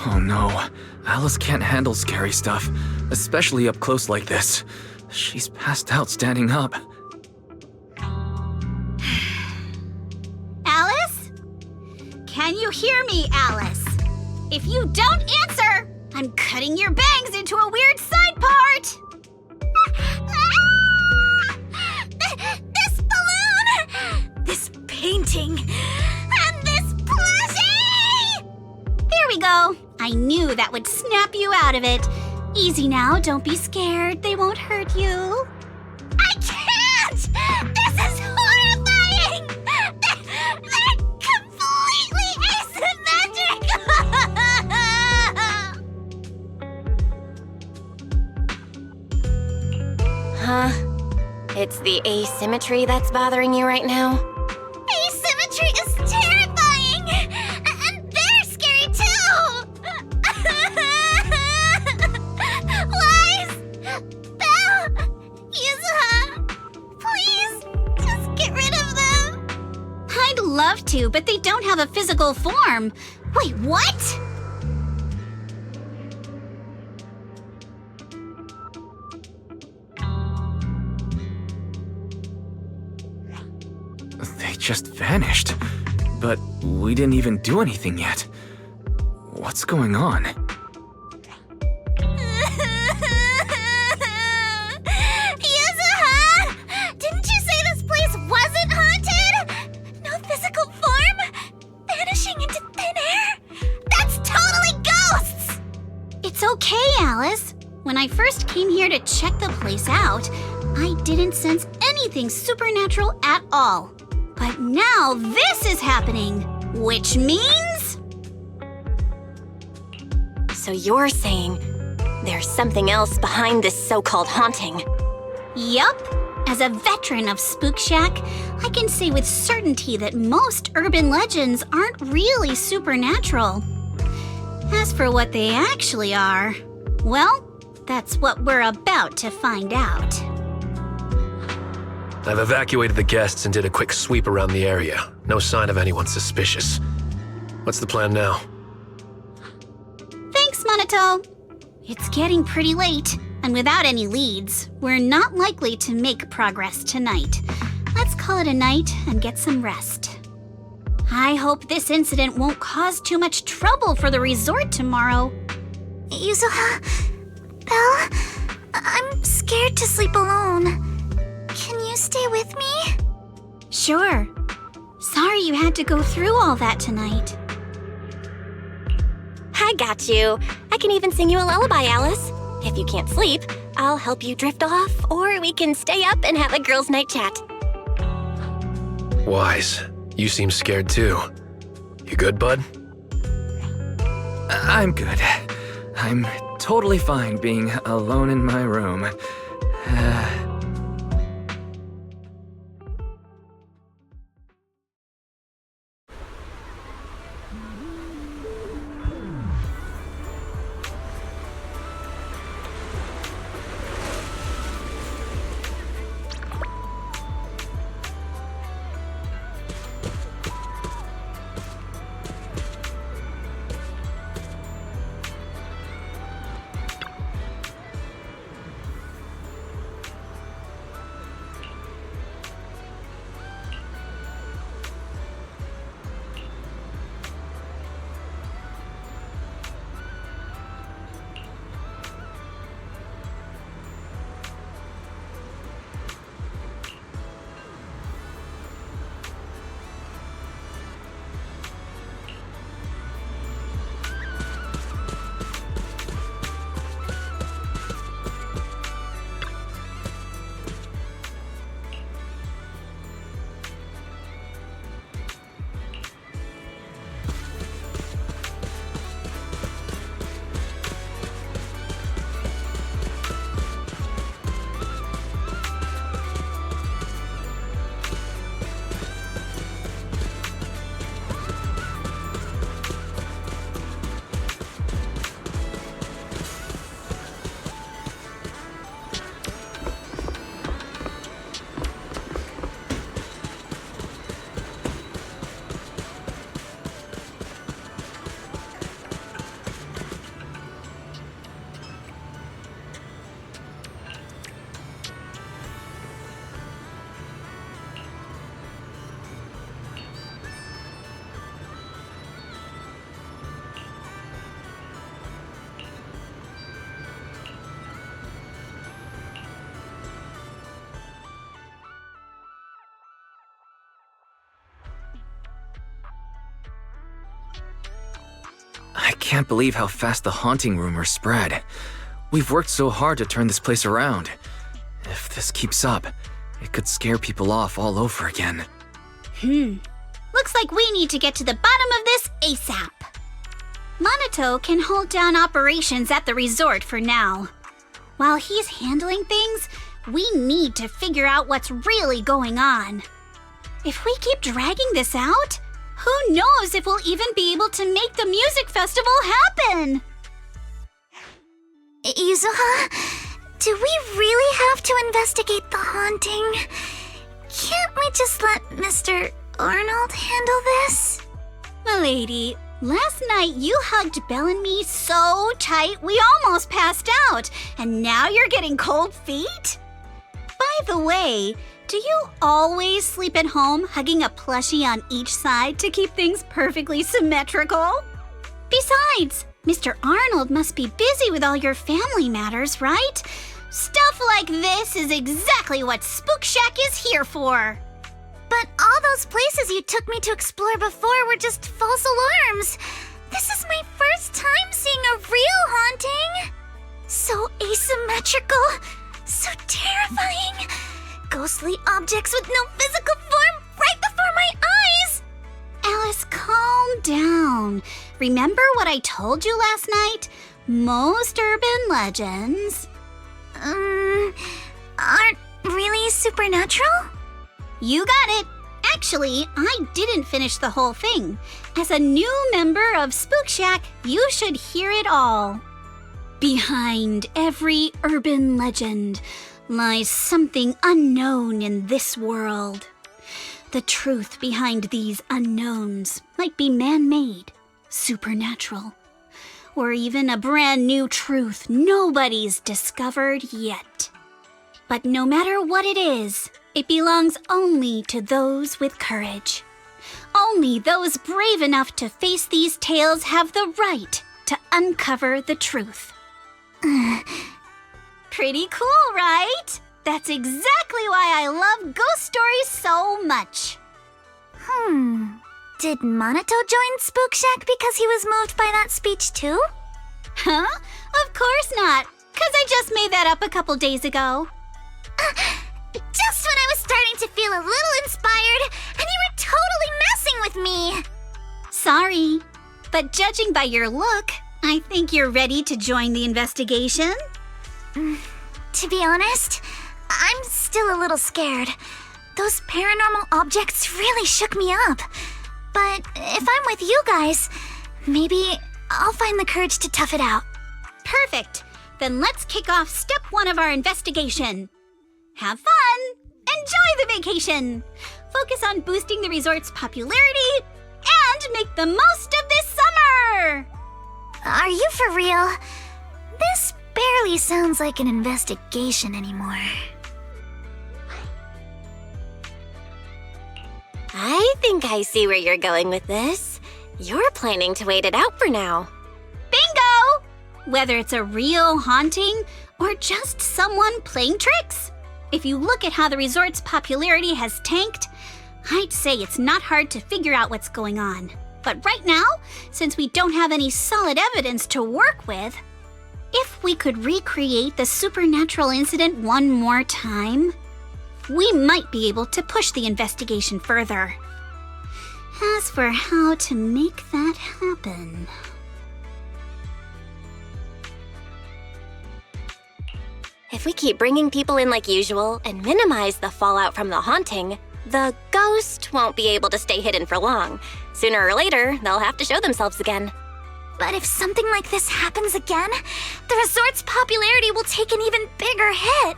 Oh no. Alice can't handle scary stuff, especially up close like this. She's passed out standing up. Alice? Can you hear me, Alice? If you don't answer, I'm cutting your bangs into a weird side part! This balloon! This painting! And this plushie! There we go. I knew that would snap you out of it. Easy now, don't be scared. They won't hurt you. I can't! This is horrifying! They're completely asymmetric! Huh? It's the asymmetry that's bothering you right now? Asymmetry is terrifying! And they're scary too! Wise! Belle! Yuzuha! love to, but they don't have a physical form. Wait, what? They just vanished. But we didn't even do anything yet. What's going on? Yuzuha! Didn't you say this place wasn't haunted? No physical form? Vanishing into thin air? That's totally ghosts! It's okay, Alice. When I first came here to check the place out, I didn't sense anything supernatural at all. But now this is happening, which means... So you're saying there's something else behind this so-called haunting? Yup. As a veteran of Spook Shack, I can say with certainty that most urban legends aren't really supernatural. As for what they actually are, well, that's what we're about to find out. I've evacuated the guests and did a quick sweep around the area. No sign of anyone suspicious. What's the plan now? Thanks, Monato. It's getting pretty late, and without any leads, we're not likely to make progress tonight. Let's call it a night and get some rest. I hope this incident won't cause too much trouble for the resort tomorrow. Yuzuha, Belle, I'm scared to sleep alone. Can you stay with me? Sure. Sorry you had to go through all that tonight. I got you. I can even sing you a lullaby, Alice. If you can't sleep, I'll help you drift off, or we can stay up and have a girls' night chat. Wise, you seem scared too. You good, bud? I'm good. I'm totally fine being alone in my room. I can't believe how fast the haunting rumors spread. We've worked so hard to turn this place around. If this keeps up, it could scare people off all over again. Looks like we need to get to the bottom of this ASAP. Monato can hold down operations at the resort for now. While he's handling things, we need to figure out what's really going on. If we keep dragging this out, who knows if we'll even be able to make the music festival happen? Yuzuha, do we really have to investigate the haunting? Can't we just let Mr. Arnold handle this? Milady, last night you hugged Belle and me so tight we almost passed out, and now you're getting cold feet? By the way, do you always sleep at home hugging a plushie on each side to keep things perfectly symmetrical? Besides, Mr. Arnold must be busy with all your family matters, right? Stuff like this is exactly what Spook Shack is here for. But all those places you took me to explore before were just false alarms. This is my first time seeing a real haunting. So asymmetrical, so terrifying. Ghostly objects with no physical form right before my eyes. Alice, calm down. Remember what I told you last night? Most urban legends aren't really supernatural? You got it. Actually, I didn't finish the whole thing. As a new member of Spook Shack, you should hear it all. Behind every urban legend lies something unknown in this world. The truth behind these unknowns might be man-made, supernatural, or even a brand new truth nobody's discovered yet. But no matter what it is, it belongs only to those with courage. Only those brave enough to face these tales have the right to uncover the truth. Pretty cool, right? That's exactly why I love ghost stories so much. Did Monato join Spook Shack because he was moved by that speech too? Huh? Of course not, 'cause I just made that up a couple days ago. Just when I was starting to feel a little inspired, and you were totally messing with me. Sorry, but judging by your look, I think you're ready to join the investigation. To be honest, I'm still a little scared. Those paranormal objects really shook me up. But if I'm with you guys, maybe I'll find the courage to tough it out. Perfect. Then let's kick off step 1 of our investigation. Have fun! Enjoy the vacation! Focus on boosting the resort's popularity and make the most of this summer! Are you for real? This barely sounds like an investigation anymore. I think I see where you're going with this. You're planning to wait it out for now. Bingo! Whether it's a real haunting or just someone playing tricks. If you look at how the resort's popularity has tanked, I'd say it's not hard to figure out what's going on. But right now, since we don't have any solid evidence to work with, if we could recreate the supernatural incident one more time, we might be able to push the investigation further. As for how to make that happen... If we keep bringing people in like usual and minimize the fallout from the haunting, the ghost won't be able to stay hidden for long. Sooner or later, they'll have to show themselves again. But if something like this happens again, the resort's popularity will take an even bigger hit.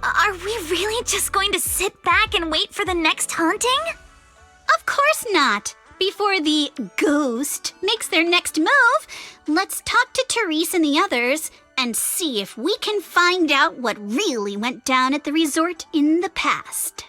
Are we really just going to sit back and wait for the next haunting? Of course not. Before the ghost makes their next move, let's talk to Therese and the others and see if we can find out what really went down at the resort in the past.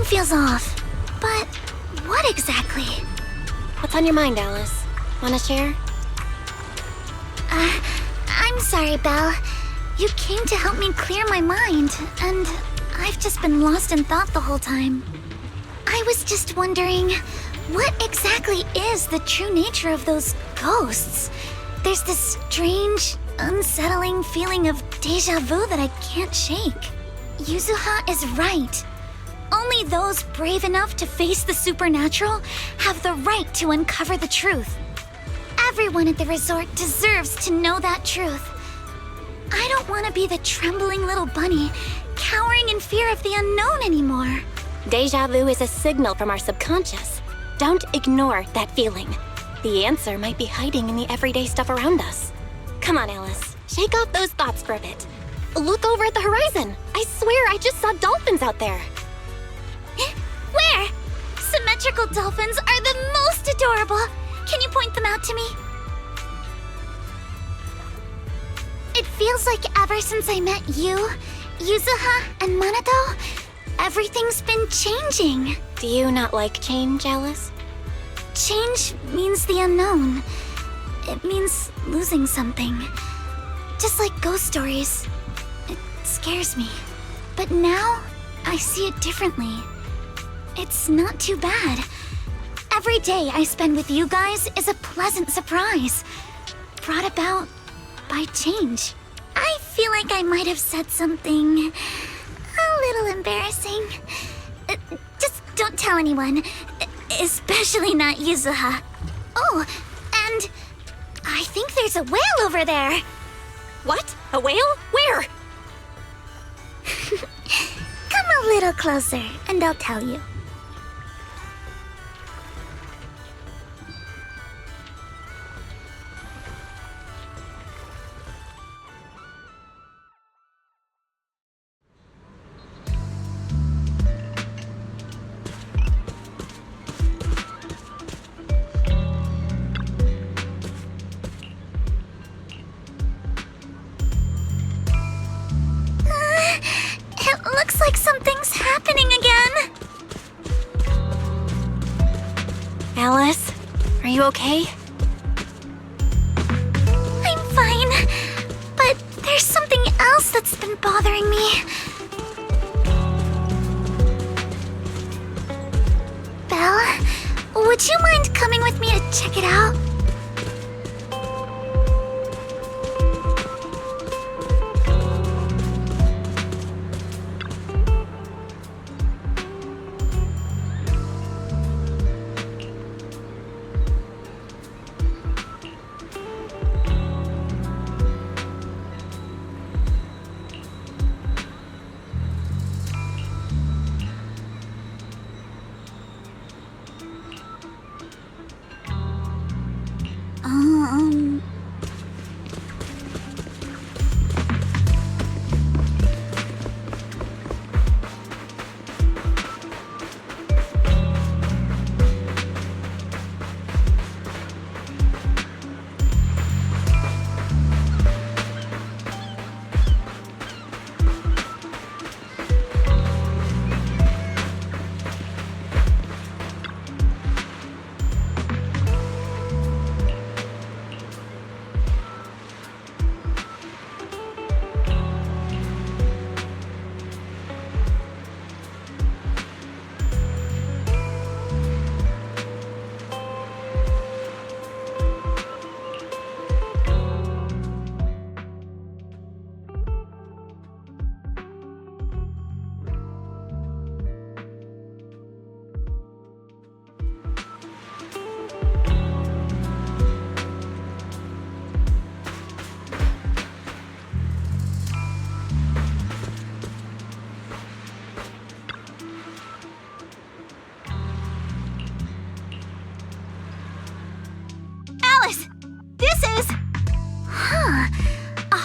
Something feels off. But what exactly? What's on your mind, Alice? Wanna share? I'm sorry, Belle. You came to help me clear my mind, and I've just been lost in thought the whole time. I was just wondering, what exactly is the true nature of those ghosts? There's this strange, unsettling feeling of déjà vu that I can't shake. Yuzuha is right. Only those brave enough to face the supernatural have the right to uncover the truth. Everyone at the resort deserves to know that truth. I don't want to be the trembling little bunny, cowering in fear of the unknown anymore. Deja vu is a signal from our subconscious. Don't ignore that feeling. The answer might be hiding in the everyday stuff around us. Come on, Alice. Shake off those thoughts for a bit. Look over at the horizon. I swear I just saw dolphins out there. Where? Symmetrical dolphins are the most adorable. Can you point them out to me? It feels like ever since I met you, Yuzuha, and Minato, everything's been changing. Do you not like change, Alice? Change means the unknown. It means losing something. Just like ghost stories. It scares me. But now, I see it differently. It's not too bad. Every day I spend with you guys is a pleasant surprise, brought about by change. I feel like I might have said something a little embarrassing. Just don't tell anyone, especially not Yuzuha. Oh, and I think there's a whale over there. What? A whale? Where? Come a little closer, and I'll tell you. It looks like something's happening again. Alice, are you okay? I'm fine, but there's something else that's been bothering me. Belle, would you mind coming with me to check it out?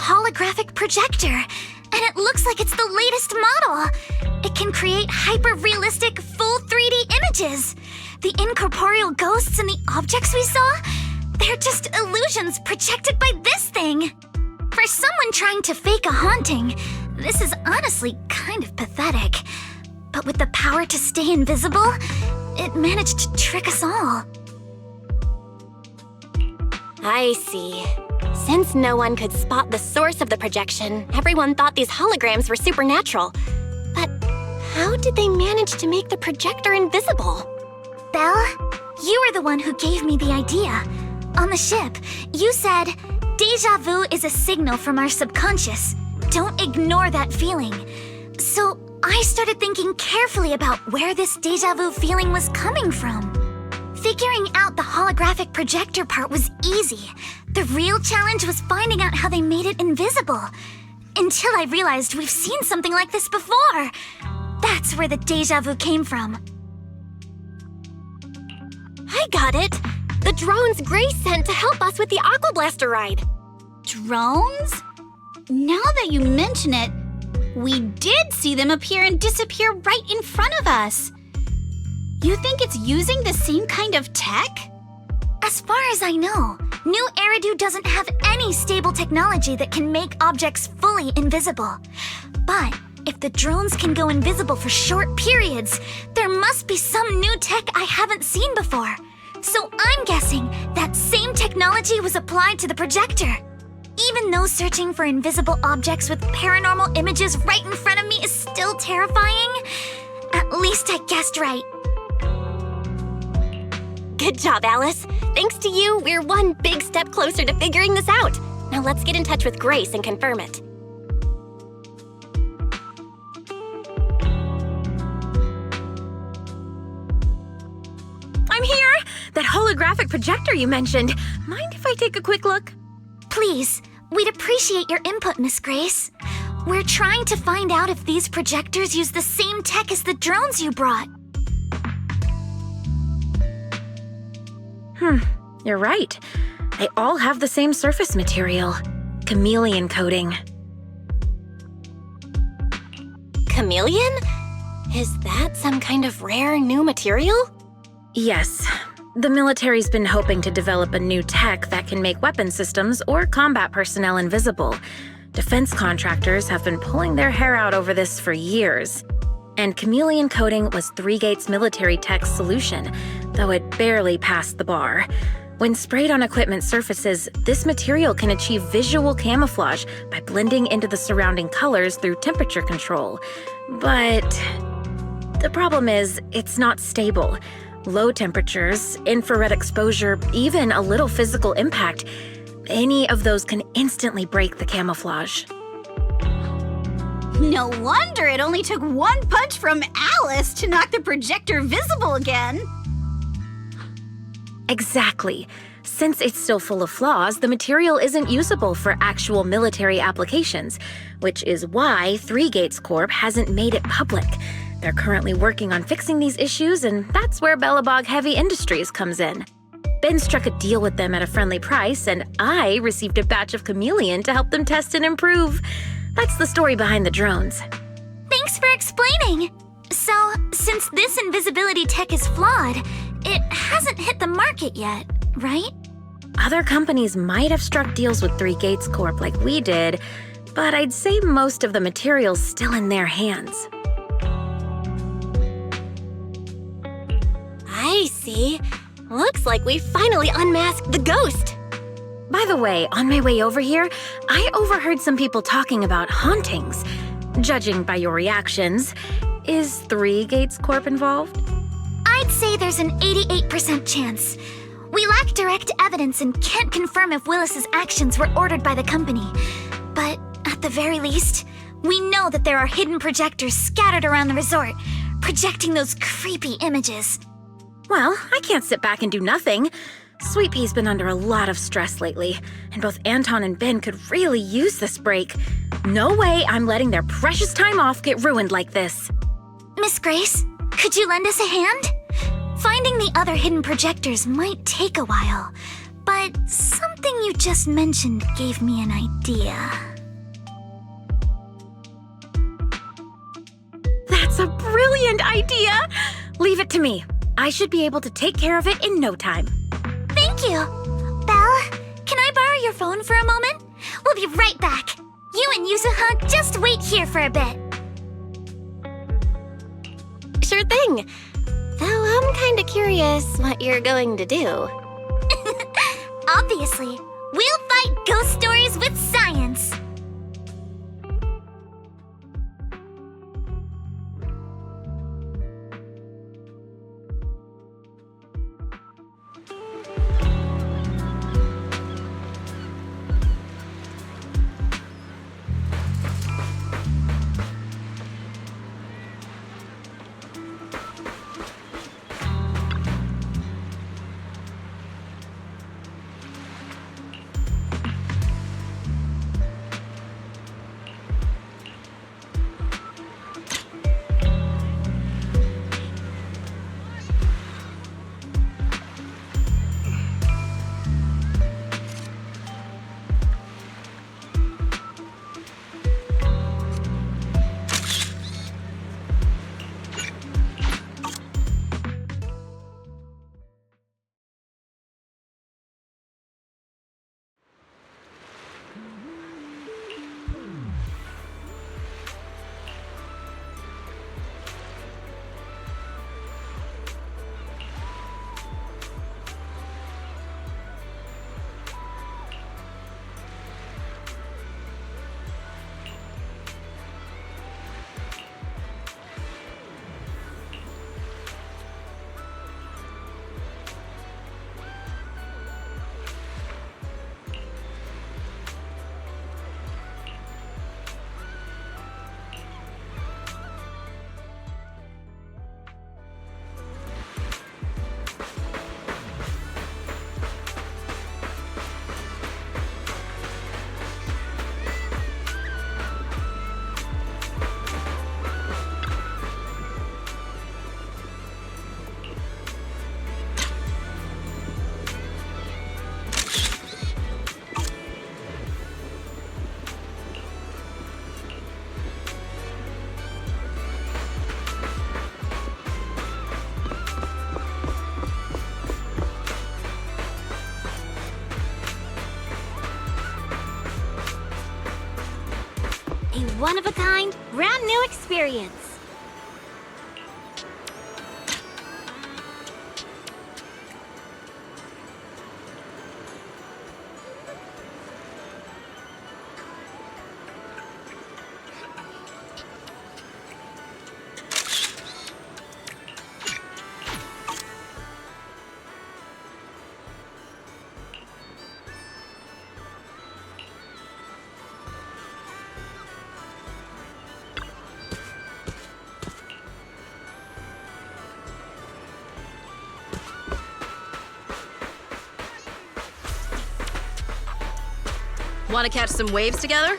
Holographic projector, and it looks like it's the latest model. It can create hyper-realistic, full 3D images. The incorporeal ghosts and the objects we saw, they're just illusions projected by this thing. For someone trying to fake a haunting, this is honestly kind of pathetic. but with the power to stay invisible, it managed to trick us all. I see. Since no one could spot the source of the projection, everyone thought these holograms were supernatural. But how did they manage to make the projector invisible? Belle, you were the one who gave me the idea. On the ship, you said, "Deja vu is a signal from our subconscious. Don't ignore that feeling." So I started thinking carefully about where this deja vu feeling was coming from. Figuring out the holographic projector part was easy. The real challenge was finding out how they made it invisible. Until I realized we've seen something like this before. That's where the deja vu came from. I got it! The drones Grace sent to help us with the Aqua Blaster ride. Drones? Now that you mention it, we did see them appear and disappear right in front of us. You think it's using the same kind of tech? As far as I know, New Eridu doesn't have any stable technology that can make objects fully invisible. But if the drones can go invisible for short periods, there must be some new tech I haven't seen before. So I'm guessing that same technology was applied to the projector. Even though searching for invisible objects with paranormal images right in front of me is still terrifying, at least I guessed right. Good job, Alice. Thanks to you, we're one big step closer to figuring this out. Now let's get in touch with Grace and confirm it. I'm here! That holographic projector you mentioned. Mind if I take a quick look? Please, we'd appreciate your input, Miss Grace. We're trying to find out if these projectors use the same tech as the drones you brought. You're right. They all have the same surface material. Chameleon coating. Chameleon? Is that some kind of rare new material? Yes. The military's been hoping to develop a new tech that can make weapon systems or combat personnel invisible. Defense contractors have been pulling their hair out over this for years. And chameleon coating was 3-Gate's military tech's solution, though it barely passed the bar. When sprayed on equipment surfaces, this material can achieve visual camouflage by blending into the surrounding colors through temperature control. But the problem is, it's not stable. Low temperatures, infrared exposure, even a little physical impact, any of those can instantly break the camouflage. No wonder it only took one punch from Alice to knock the projector visible again. Exactly. Since it's still full of flaws, the material isn't usable for actual military applications, which is why 3-Gates Corp hasn't made it public. They're currently working on fixing these issues, and that's where Bellabog Heavy Industries comes in. Ben struck a deal with them at a friendly price, and I received a batch of chameleon to help them test and improve. That's the story behind the drones. Thanks for explaining. So, since this invisibility tech is flawed, it hasn't hit the market yet, right? Other companies might have struck deals with 3-Gates Corp like we did, but I'd say most of the material's still in their hands. I see. Looks like we finally unmasked the ghost. By the way, on my way over here, I overheard some people talking about hauntings. Judging by your reactions, is 3-Gates Corp involved? I'd say there's an 88% chance. We lack direct evidence and can't confirm if Willis's actions were ordered by the company. But at the very least, we know that there are hidden projectors scattered around the resort, projecting those creepy images. Well, I can't sit back and do nothing. Sweet Pea's been under a lot of stress lately, and both Anton and Ben could really use this break. No way I'm letting their precious time off get ruined like this. Miss Grace, could you lend us a hand? Finding the other hidden projectors might take a while, but something you just mentioned gave me an idea. That's a brilliant idea! Leave it to me. I should be able to take care of it in no time. Thank you. Belle, can I borrow your phone for a moment? We'll be right back. You and Yuzuha just wait here for a bit. Sure thing. Though I'm kinda curious what you're going to do. Obviously, we'll fight ghost stories with science. A one-of-a-kind, brand new experience. Want to catch some waves together?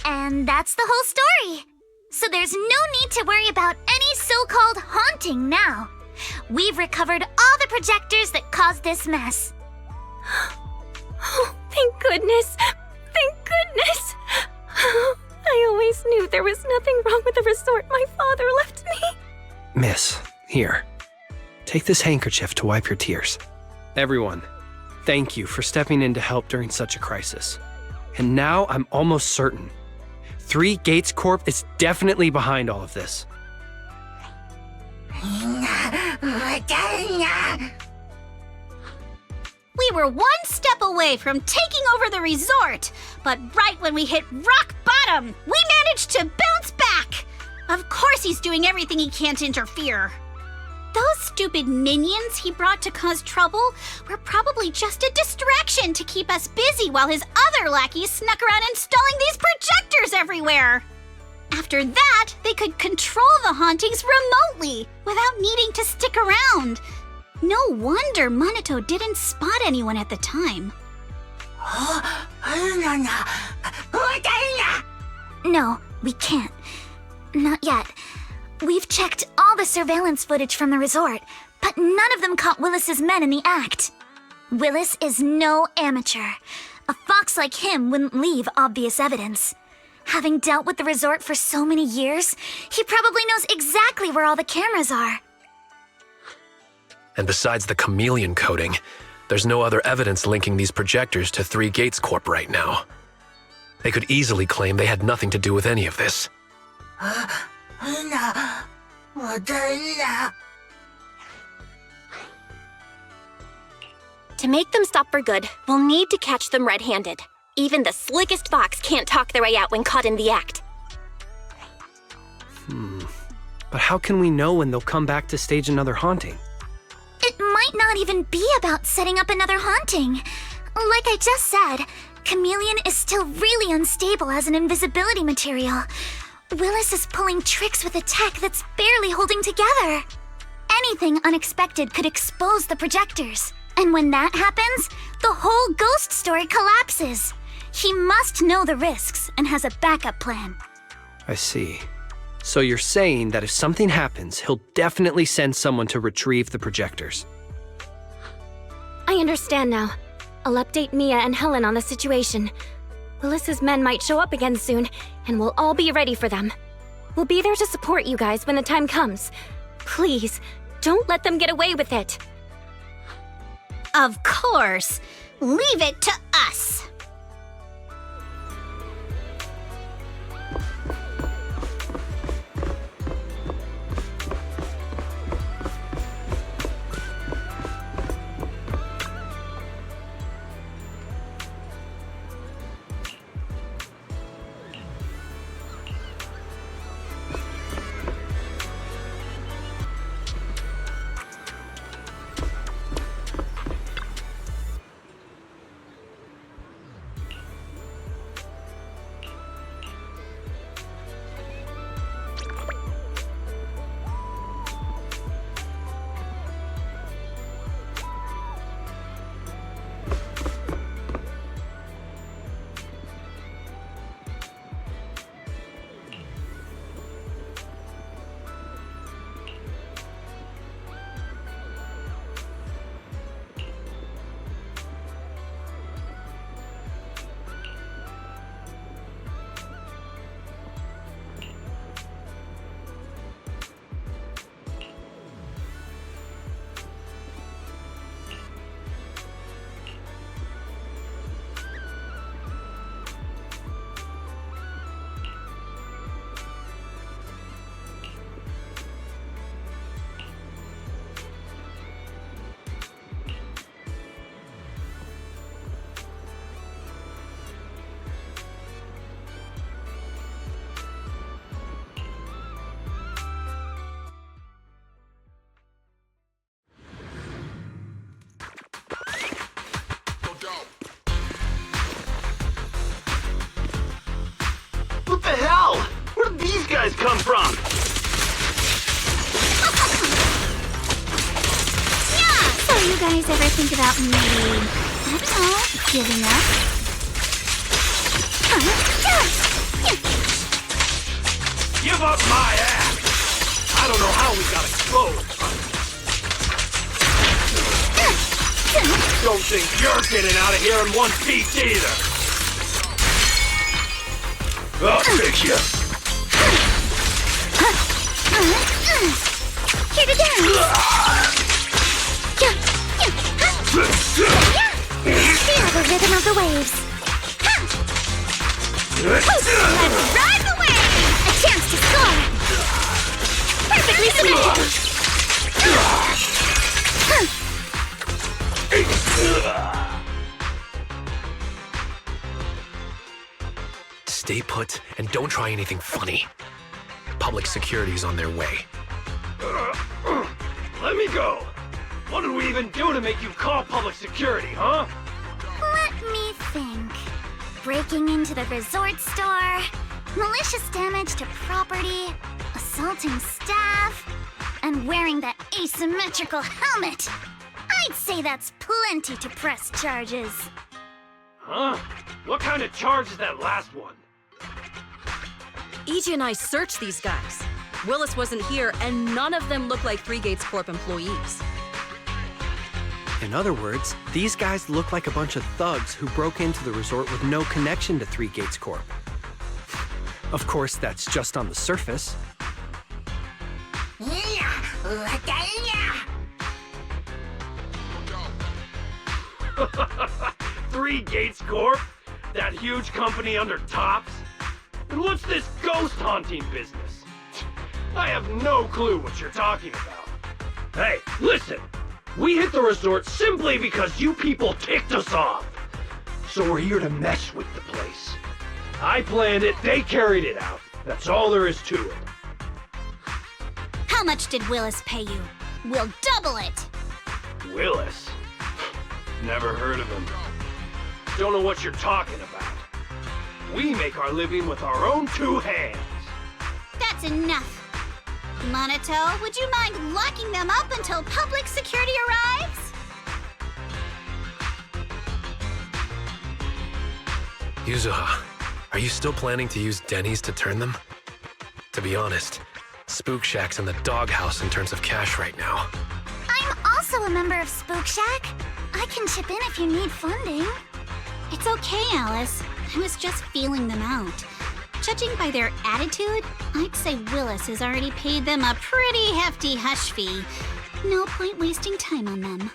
And that's the whole story. So there's no need to worry about any so-called haunting now. We've recovered all the projectors that caused this mess. Oh, thank goodness! Thank goodness! I always knew there was nothing wrong with the resort my father left me. Miss, here. Take this handkerchief to wipe your tears. Everyone, thank you for stepping in to help during such a crisis. And now I'm almost certain. 3 Gates Corp is definitely behind all of this. We were one step away from taking over the resort, but right when we hit rock bottom, we managed to bounce back. Of course he's doing everything he can to interfere. Those stupid minions he brought to cause trouble were probably just a distraction to keep us busy while his other lackeys snuck around installing these projectors everywhere. After that, they could control the hauntings remotely without needing to stick around. No wonder Monato didn't spot anyone at the time. No, we can't. Not yet. We've checked all the surveillance footage from the resort, but none of them caught Willis's men in the act. Willis is no amateur. A fox like him wouldn't leave obvious evidence. Having dealt with the resort for so many years, he probably knows exactly where all the cameras are. And besides the chameleon coating, there's no other evidence linking these projectors to Three Gates Corp right now. They could easily claim they had nothing to do with any of this. To make them stop for good, we'll need to catch them red-handed. Even the slickest fox can't talk their way out when caught in the act. But how can we know when they'll come back to stage another haunting? It might not even be about setting up another haunting. Like I just said, Chameleon is still really unstable as an invisibility material. Willis is pulling tricks with a tech that's barely holding together. Anything unexpected could expose the projectors. And when that happens, the whole ghost story collapses. He must know the risks and has a backup plan. I see. So you're saying that if something happens, he'll definitely send someone to retrieve the projectors. I understand now. I'll update Mia and Helen on the situation. Willis's men might show up again soon, and we'll all be ready for them. We'll be there to support you guys when the time comes. Please, don't let them get away with it. Of course. Leave it to us. What the hell? Where did these guys come from? Yeah! So you guys ever think about maybe, I don't know, giving up? Give up my ass! I don't know how we got exposed. Don't think you're getting out of here in one piece either. I'll fix you. Here to dance! Feel the rhythm of the waves. Let's ride the wave! A chance to score! Perfectly symmetrical! Stay put and don't try anything funny. Public security's on their way. Let me go. What did we even do to make you call public security, huh? Let me think. Breaking into the resort store, malicious damage to property, assaulting staff, and wearing that asymmetrical helmet. I'd say that's plenty to press charges. Huh? What kind of charge is that last one? EJ and I searched these guys. Willis wasn't here, and none of them look like Three Gates Corp employees. In other words, these guys look like a bunch of thugs who broke into the resort with no connection to Three Gates Corp. Of course, that's just on the surface. Three Gates Corp? That huge company under Tops? And what's this ghost haunting business? I have no clue what you're talking about. Hey, listen! We hit the resort simply because you people ticked us off. So we're here to mess with the place. I planned it, they carried it out. That's all there is to it. How much did Willis pay you? We'll double it! Willis? Never heard of him. Don't know what you're talking about. We make our living with our own two hands. That's enough. Monito, would you mind locking them up until public security arrives? Yuzuha, are you still planning to use Denny's to turn them? To be honest, Spook Shack's in the doghouse in terms of cash right now. I'm also a member of Spook Shack. I can chip in if you need funding. It's okay, Alice. I was just feeling them out. Judging by their attitude, I'd say Willis has already paid them a pretty hefty hush fee. No point wasting time on them.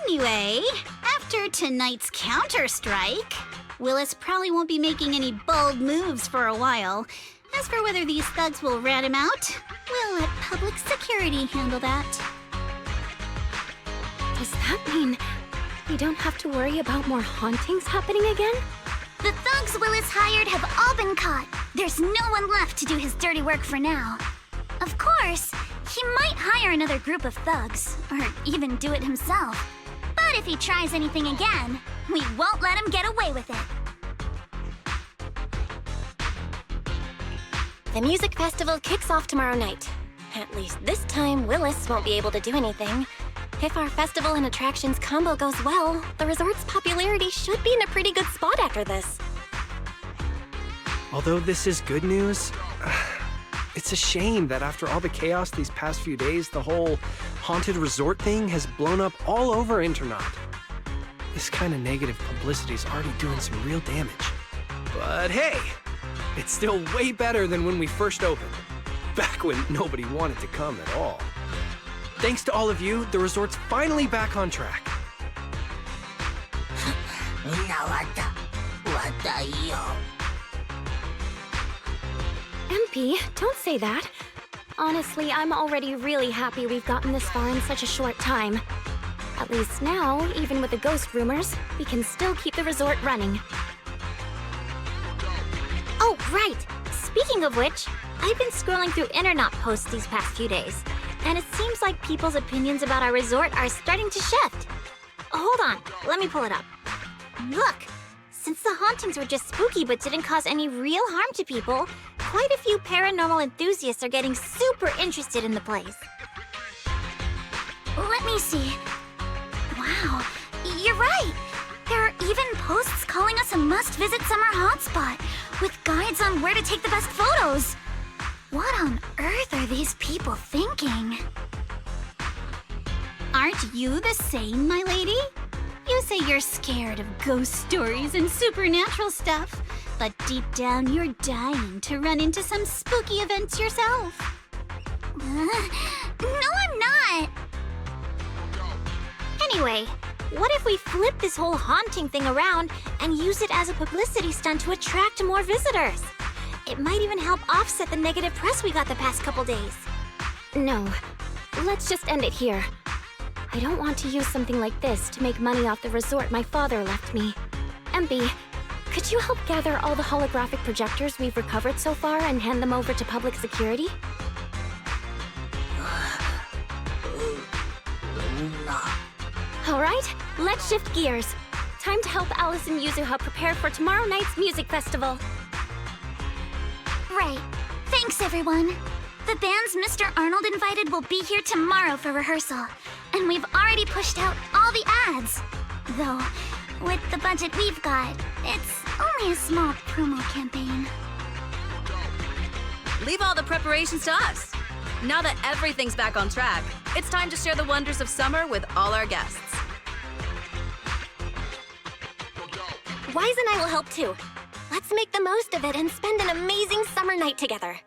Anyway, after tonight's counter-strike, Willis probably won't be making any bold moves for a while. As for whether these thugs will rat him out, we'll let public security handle that. Does that mean we don't have to worry about more hauntings happening again? The thugs Willis hired have all been caught. There's no one left to do his dirty work for now. Of course, he might hire another group of thugs, or even do it himself. But if he tries anything again, we won't let him get away with it. The music festival kicks off tomorrow night. At least this time, Willis won't be able to do anything. If our festival and attractions combo goes well, the resort's popularity should be in a pretty good spot after this. Although this is good news, it's a shame that after all the chaos these past few days, the whole haunted resort thing has blown up all over Internet. This kind of negative publicity is already doing some real damage. But hey, it's still way better than when we first opened, back when nobody wanted to come at all. Thanks to all of you, the resort's finally back on track. MP, don't say that. Honestly, I'm already really happy we've gotten this far in such a short time. At least now, even with the ghost rumors, we can still keep the resort running. Oh, right! Speaking of which, I've been scrolling through internet posts these past few days, and it seems like people's opinions about our resort are starting to shift. Hold on, let me pull it up. Look! Since the hauntings were just spooky but didn't cause any real harm to people, quite a few paranormal enthusiasts are getting super interested in the place. Let me see. Wow, you're right! There are even posts calling us a must-visit summer hotspot, with guides on where to take the best photos. What on earth are these people thinking? Aren't you the same, my lady? You say you're scared of ghost stories and supernatural stuff, but deep down you're dying to run into some spooky events yourself. No, I'm not! Anyway, what if we flip this whole haunting thing around and use it as a publicity stunt to attract more visitors? It might even help offset the negative press we got the past couple days. No, let's just end it here. I don't want to use something like this to make money off the resort my father left me. MP, could you help gather all the holographic projectors we've recovered so far and hand them over to public security? All right, let's shift gears. Time to help Alice and Yuzuha prepare for tomorrow night's music festival. Right. Thanks, everyone. The bands Mr. Arnold invited will be here tomorrow for rehearsal, and we've already pushed out all the ads. Though, with the budget we've got, it's only a small promo campaign. leave all the preparations to us. Now that everything's back on track, it's time to share the wonders of summer with all our guests. Wise and I will help too. Let's make the most of it and spend an amazing summer night together.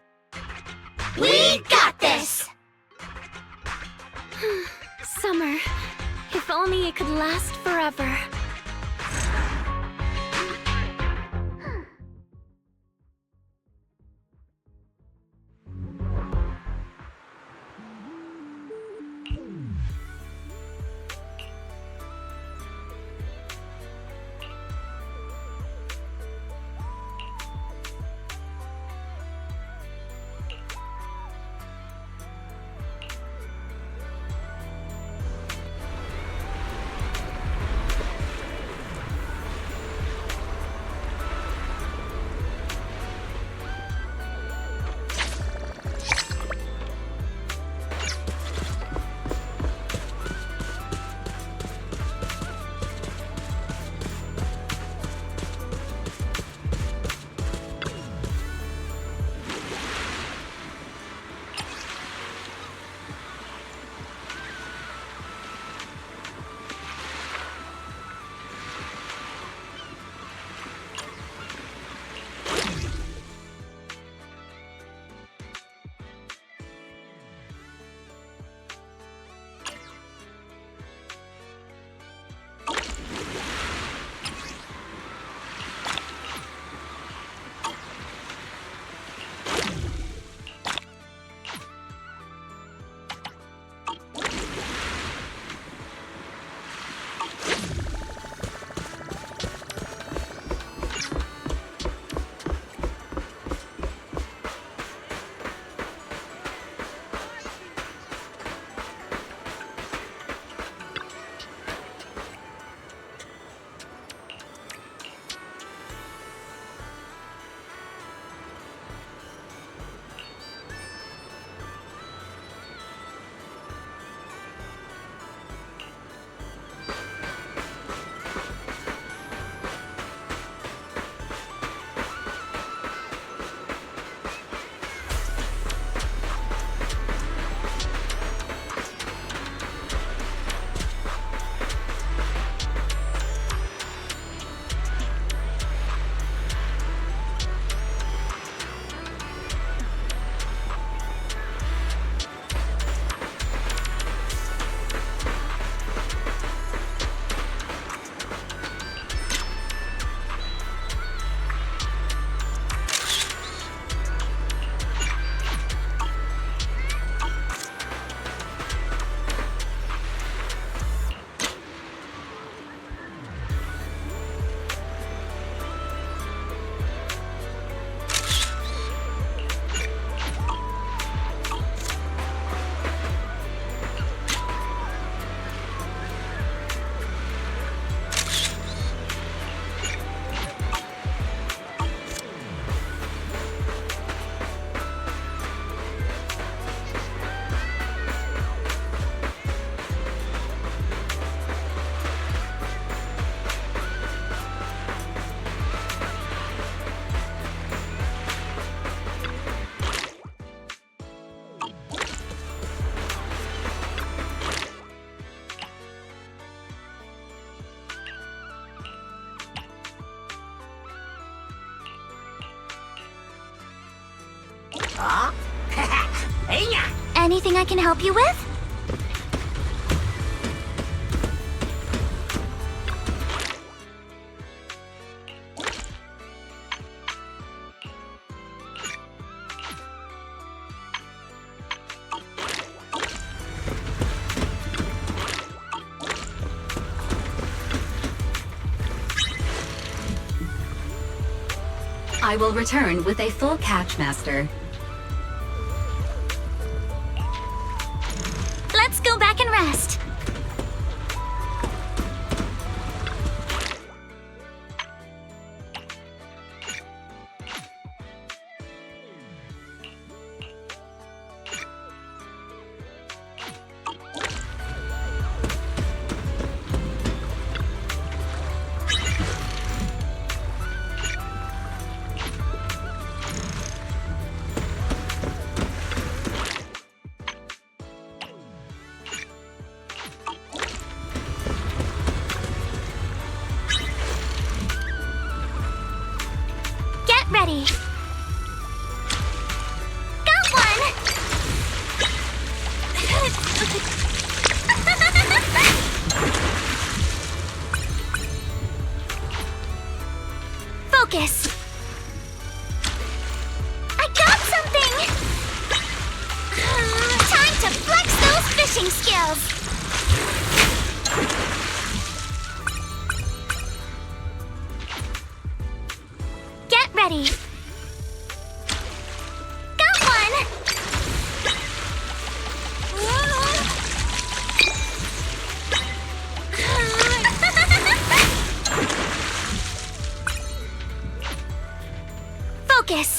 We got this! Summer. If only it could last forever. Anything I can help you with? I will return with a full catch, Master. Let's go back and rest. Get ready. Got one! Focus. I got something! Time to flex those fishing skills! Get ready! Got one! Focus!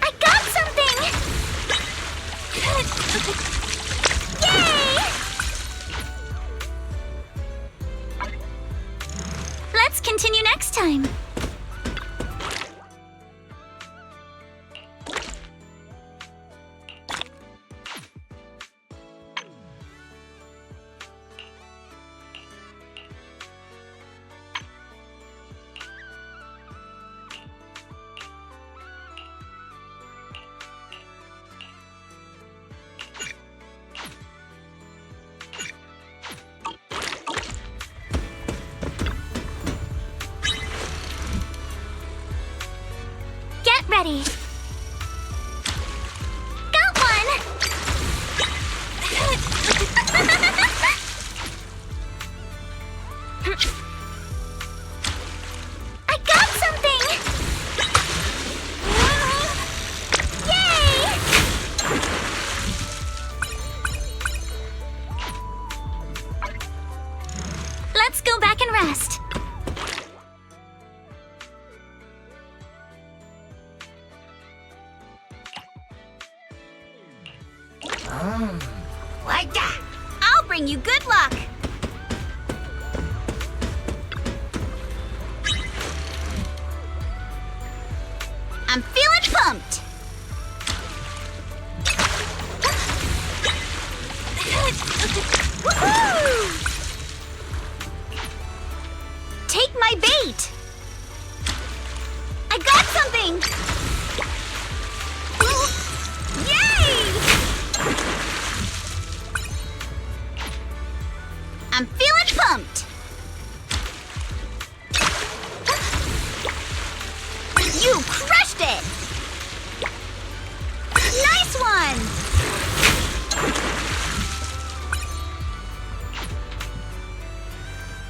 I got something! Yay! Let's continue next time. Get ready. Got one! I got something! Yay! Let's go back and rest. Like that. I'll bring you good luck. I'm feeling pumped. Woohoo! Take my bait. I got something. Yay! I'm feeling pumped. You crushed it. Nice one.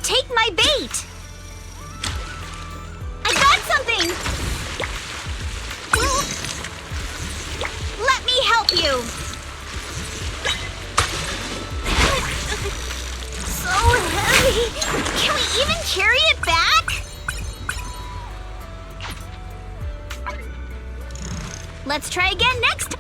Take my bait. I got something. Let me help you. So heavy! Can we even carry it back? Let's try again next time.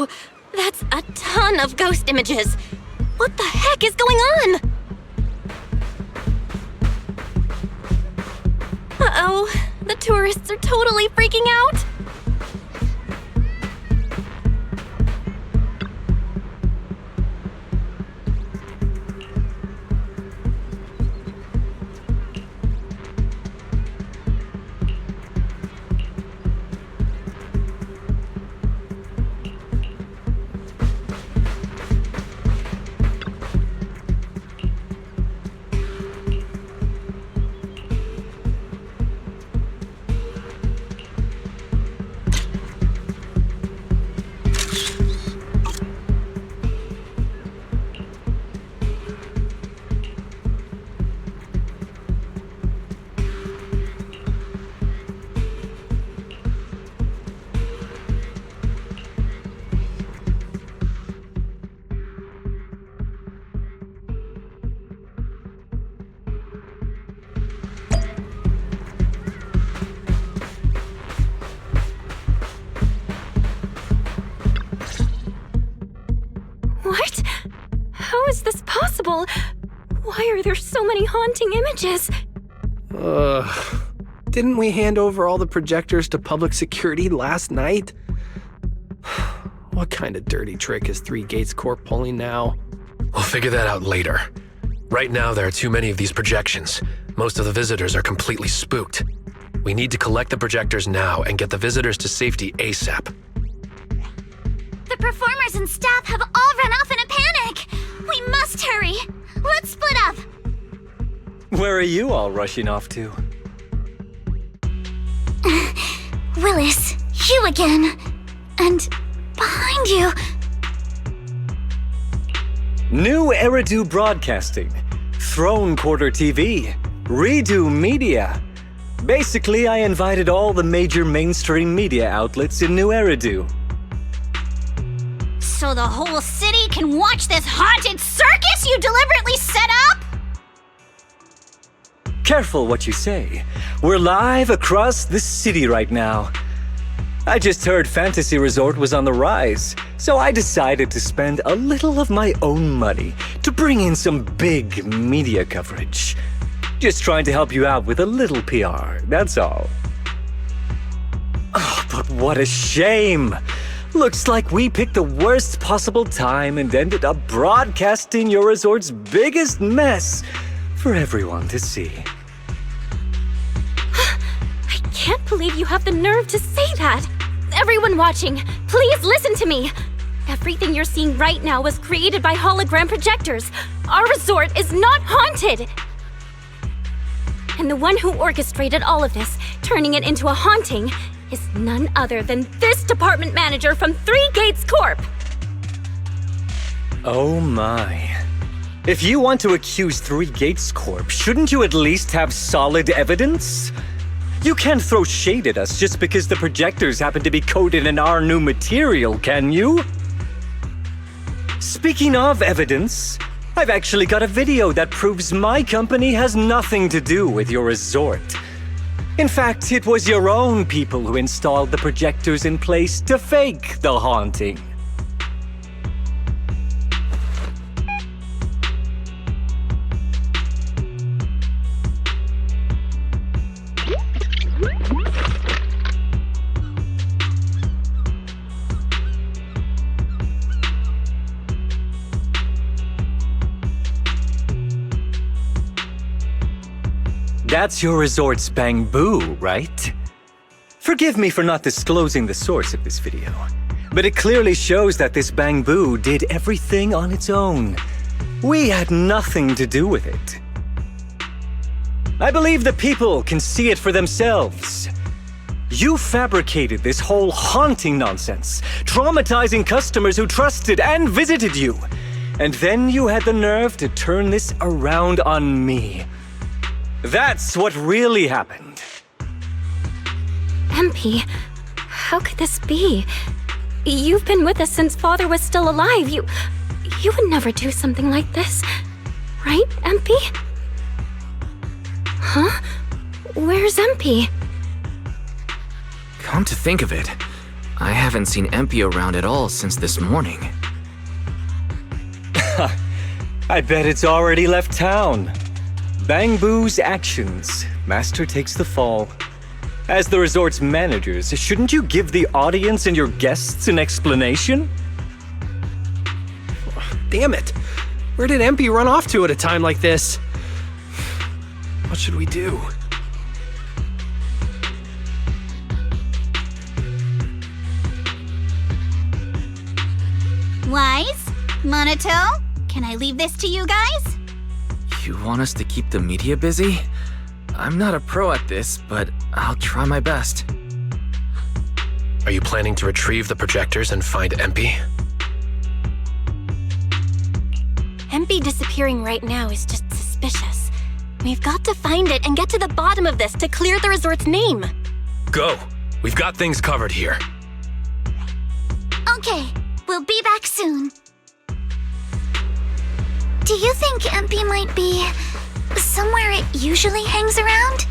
Whoa! That's a ton of ghost images! What the heck is going on? Uh-oh, the tourists are totally freaking out! What? How is this possible? Why are there so many haunting images? Didn't we hand over all the projectors to public security last night? What kind of dirty trick is Three Gates Corp pulling now? We'll figure that out later. Right now, there are too many of these projections. Most of the visitors are completely spooked. We need to collect the projectors now and get the visitors to safety ASAP. The performers and staff have all run off in a panic! We must hurry! Let's split up! Where are you all rushing off to? Willis, you again. And behind you. New Eridu Broadcasting, Throne Quarter TV, Redo Media. Basically, I invited all the major mainstream media outlets in New Eridu. So the whole city can watch this haunted circus you deliberately set up? Careful what you say. We're live across the city right now. I just heard Fantasy Resort was on the rise, so I decided to spend a little of my own money to bring in some big media coverage. Just trying to help you out with a little PR, that's all. Oh, but what a shame! Looks like we picked the worst possible time and ended up broadcasting your resort's biggest mess for everyone to see. I can't believe you have the nerve to say that! Everyone watching, please listen to me! Everything you're seeing right now was created by hologram projectors. Our resort is not haunted! And the one who orchestrated all of this, turning it into a haunting, is none other than this department manager from Three Gates Corp! Oh my. If you want to accuse Three Gates Corp, shouldn't you at least have solid evidence? You can't throw shade at us just because the projectors happen to be coated in our new material, can you? Speaking of evidence, I've actually got a video that proves my company has nothing to do with your resort. In fact, it was your own people who installed the projectors in place to fake the haunting. That's your resort's Bangboo, right? Forgive me for not disclosing the source of this video, but it clearly shows that this Bangboo did everything on its own. We had nothing to do with it. I believe the people can see it for themselves. You fabricated this whole haunting nonsense, traumatizing customers who trusted and visited you. And then you had the nerve to turn this around on me. That's what really happened. MP, how could this be? You've been with us since Father was still alive. You would never do something like this, right, MP? Huh? Where's MP? Come to think of it, I haven't seen MP around at all since this morning. I bet it's already left town. Bangboo's actions. Master takes the fall. As the resort's managers, shouldn't you give the audience and your guests an explanation? Damn it! Where did MP run off to at a time like this? What should we do? Wise? Monoto? Can I leave this to you guys? You want us to keep the media busy? I'm not a pro at this, but I'll try my best. Are you planning to retrieve the projectors and find MP? MP disappearing right now is just suspicious. We've got to find it and get to the bottom of this to clear the resort's name. Go! We've got things covered here. Okay, we'll be back soon. Do you think MP might be somewhere it usually hangs around?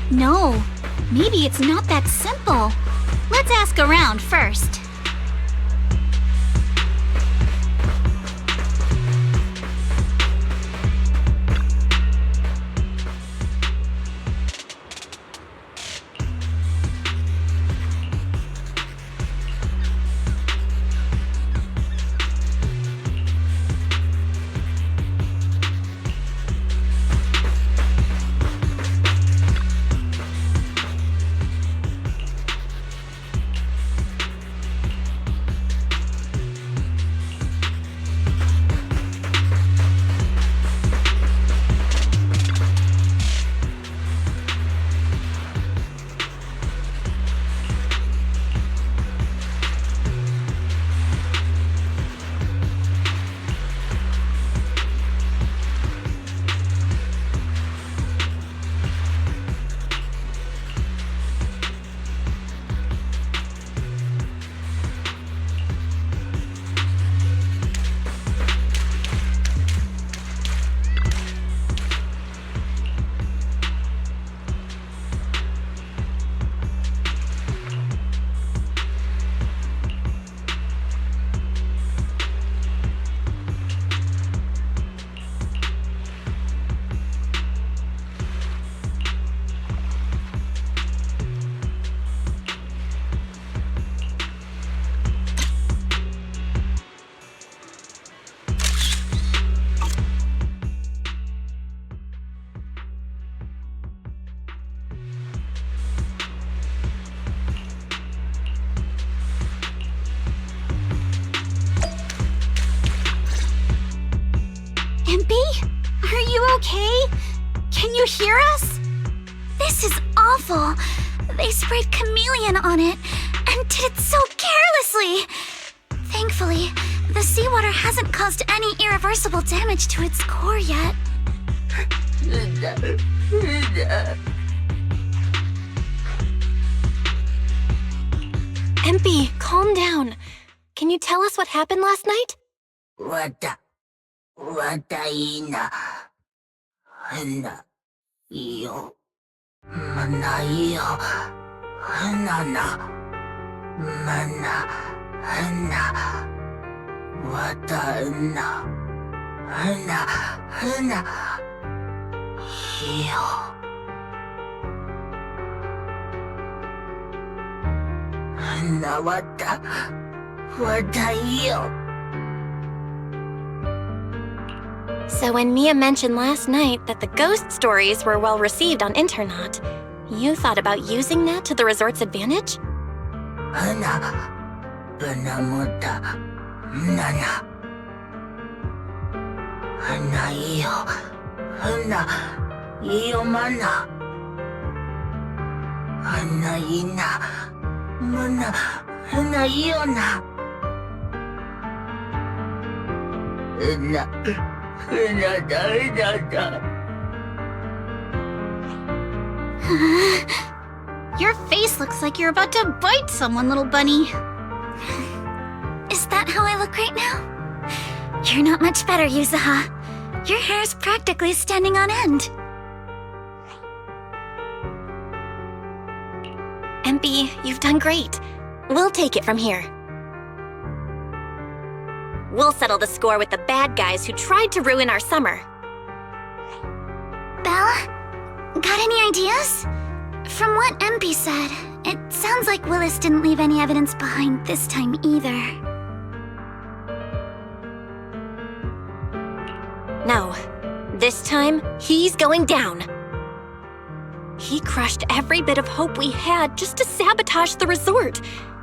No, maybe it's not that simple. Let's ask around first. Okay? Can you hear us? This is awful. They sprayed chameleon on it and did it so carelessly. Thankfully, the seawater hasn't caused any irreversible damage to its core yet. MP, calm down. Can you tell us what happened last night? So when Mia mentioned last night that the ghost stories were well received on internet, you thought about using that to the resort's advantage? Your face looks like you're about to bite someone, little bunny. Is that how I look right now? You're not much better, Yuzuha. Your hair's practically standing on end. MP, you've done great. We'll take it from here. We'll settle the score with the bad guys who tried to ruin our summer. Belle, got any ideas? From what MP said, it sounds like Willis didn't leave any evidence behind this time either. No, this time, he's going down. He crushed every bit of hope we had just to sabotage the resort.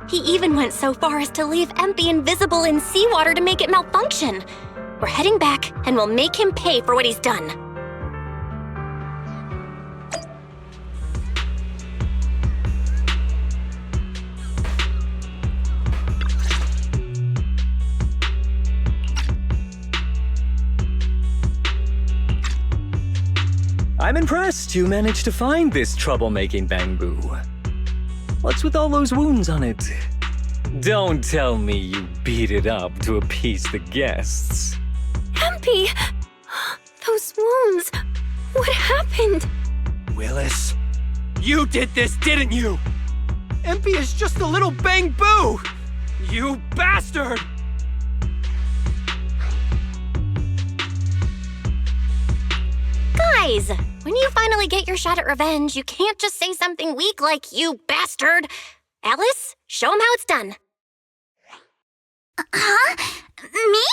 He even went so far as to leave MP invisible in seawater to make it malfunction. We're heading back, and we'll make him pay for what he's done. I'm impressed you managed to find this troublemaking Bangboo. What's with all those wounds on it? Don't tell me you beat it up to appease the guests. MP! Those wounds! What happened? Willis, you did this, didn't you? MP is just a little Bangboo! You bastard! Guys, when you finally get your shot at revenge, you can't just say something weak like, "You bastard!" Alice, show him how it's done. Huh? Me?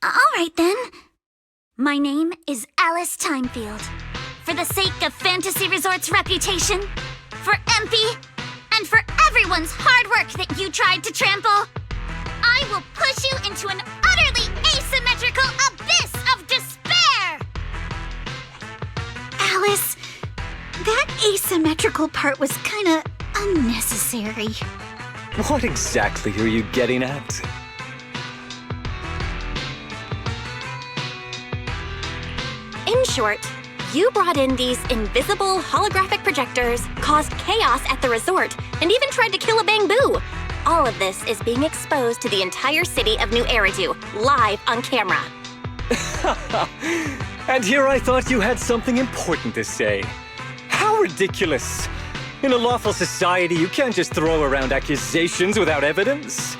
All right then. My name is Alice Timefield. For the sake of Fantasy Resort's reputation, for MP, and for everyone's hard work that you tried to trample, I will push you into an utterly asymmetrical abyss of despair! Alice, that asymmetrical part was kinda unnecessary. What exactly are you getting at? In short, you brought in these invisible holographic projectors, caused chaos at the resort, and even tried to kill a Bangboo. All of this is being exposed to the entire city of New Eridu, live on camera. And here I thought you had something important to say. How ridiculous! In a lawful society, you can't just throw around accusations without evidence.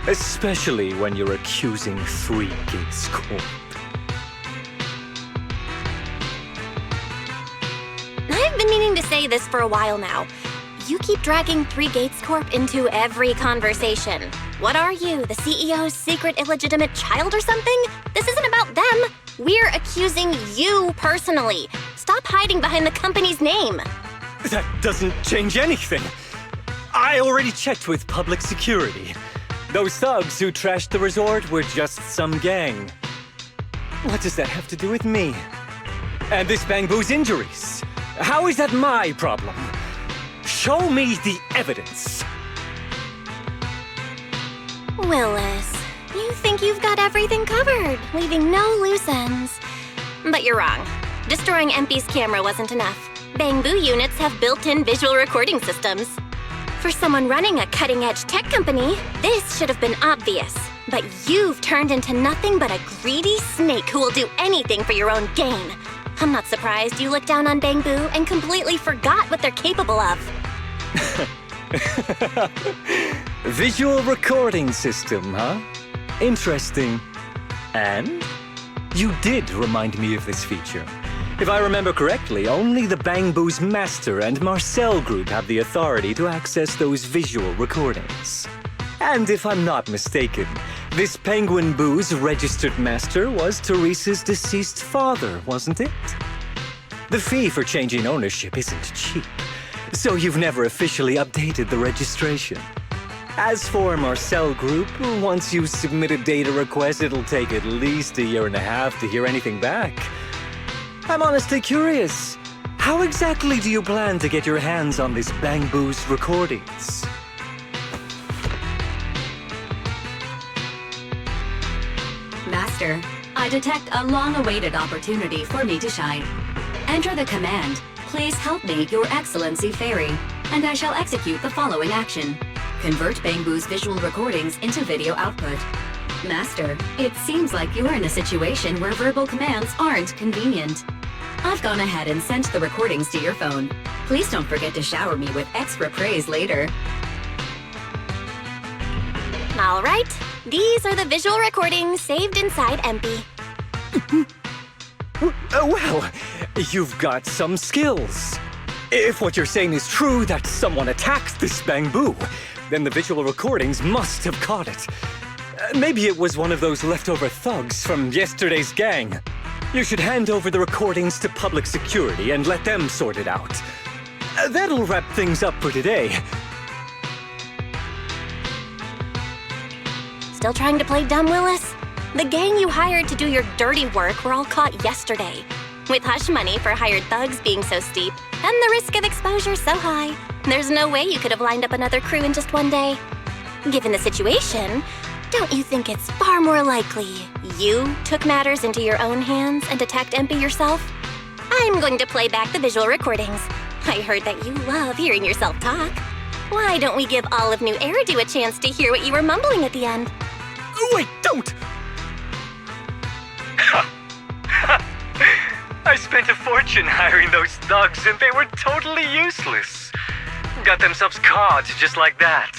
Especially when you're accusing Three Gates Corp. I've been meaning to say this for a while now. You keep dragging Three Gates Corp into every conversation. What are you, the CEO's secret illegitimate child or something? This isn't about them. We're accusing you personally. Stop hiding behind the company's name. That doesn't change anything. I already checked with public security. Those thugs who trashed the resort were just some gang. What does that have to do with me? And this Bangboo's injuries? How is that my problem? Show me the evidence. Willis, you think you've got everything covered, leaving no loose ends. But you're wrong. Destroying MP's camera wasn't enough. Bangboo units have built-in visual recording systems. For someone running a cutting-edge tech company, this should have been obvious. But you've turned into nothing but a greedy snake who will do anything for your own gain. I'm not surprised you looked down on Bangboo and completely forgot what they're capable of. Visual recording system, huh? Interesting. And? You did remind me of this feature. If I remember correctly, only the Bangboo's master and Marcel group have the authority to access those visual recordings. And if I'm not mistaken, this Penguin Boo's registered master was Teresa's deceased father, wasn't it? The fee for changing ownership isn't cheap, so you've never officially updated the registration. As for Marcel Group, once you submit a data request, it'll take at least 1.5 years to hear anything back. I'm honestly curious. How exactly do you plan to get your hands on this Bangboo's recordings? Master, I detect a long-awaited opportunity for me to shine. Enter the command, "Please help me, Your Excellency Fairy," and I shall execute the following action. Convert Bangboo's visual recordings into video output. Master, it seems like you're in a situation where verbal commands aren't convenient. I've gone ahead and sent the recordings to your phone. Please don't forget to shower me with extra praise later. All right, these are the visual recordings saved inside MP. Well, you've got some skills. If what you're saying is true, that someone attacked this Bangboo, then the visual recordings must have caught it. Maybe it was one of those leftover thugs from yesterday's gang. You should hand over the recordings to public security and let them sort it out. That'll wrap things up for today. Still trying to play dumb, Willis? The gang you hired to do your dirty work were all caught yesterday. With hush money for hired thugs being so steep, and the risk of exposure so high, there's no way you could have lined up another crew in just one day. Given the situation, don't you think it's far more likely you took matters into your own hands and attacked MP yourself? I'm going to play back the visual recordings. I heard that you love hearing yourself talk. Why don't we give all of New Eridu a chance to hear what you were mumbling at the end? Wait, don't! I spent a fortune hiring those thugs and they were totally useless. Got themselves caught just like that.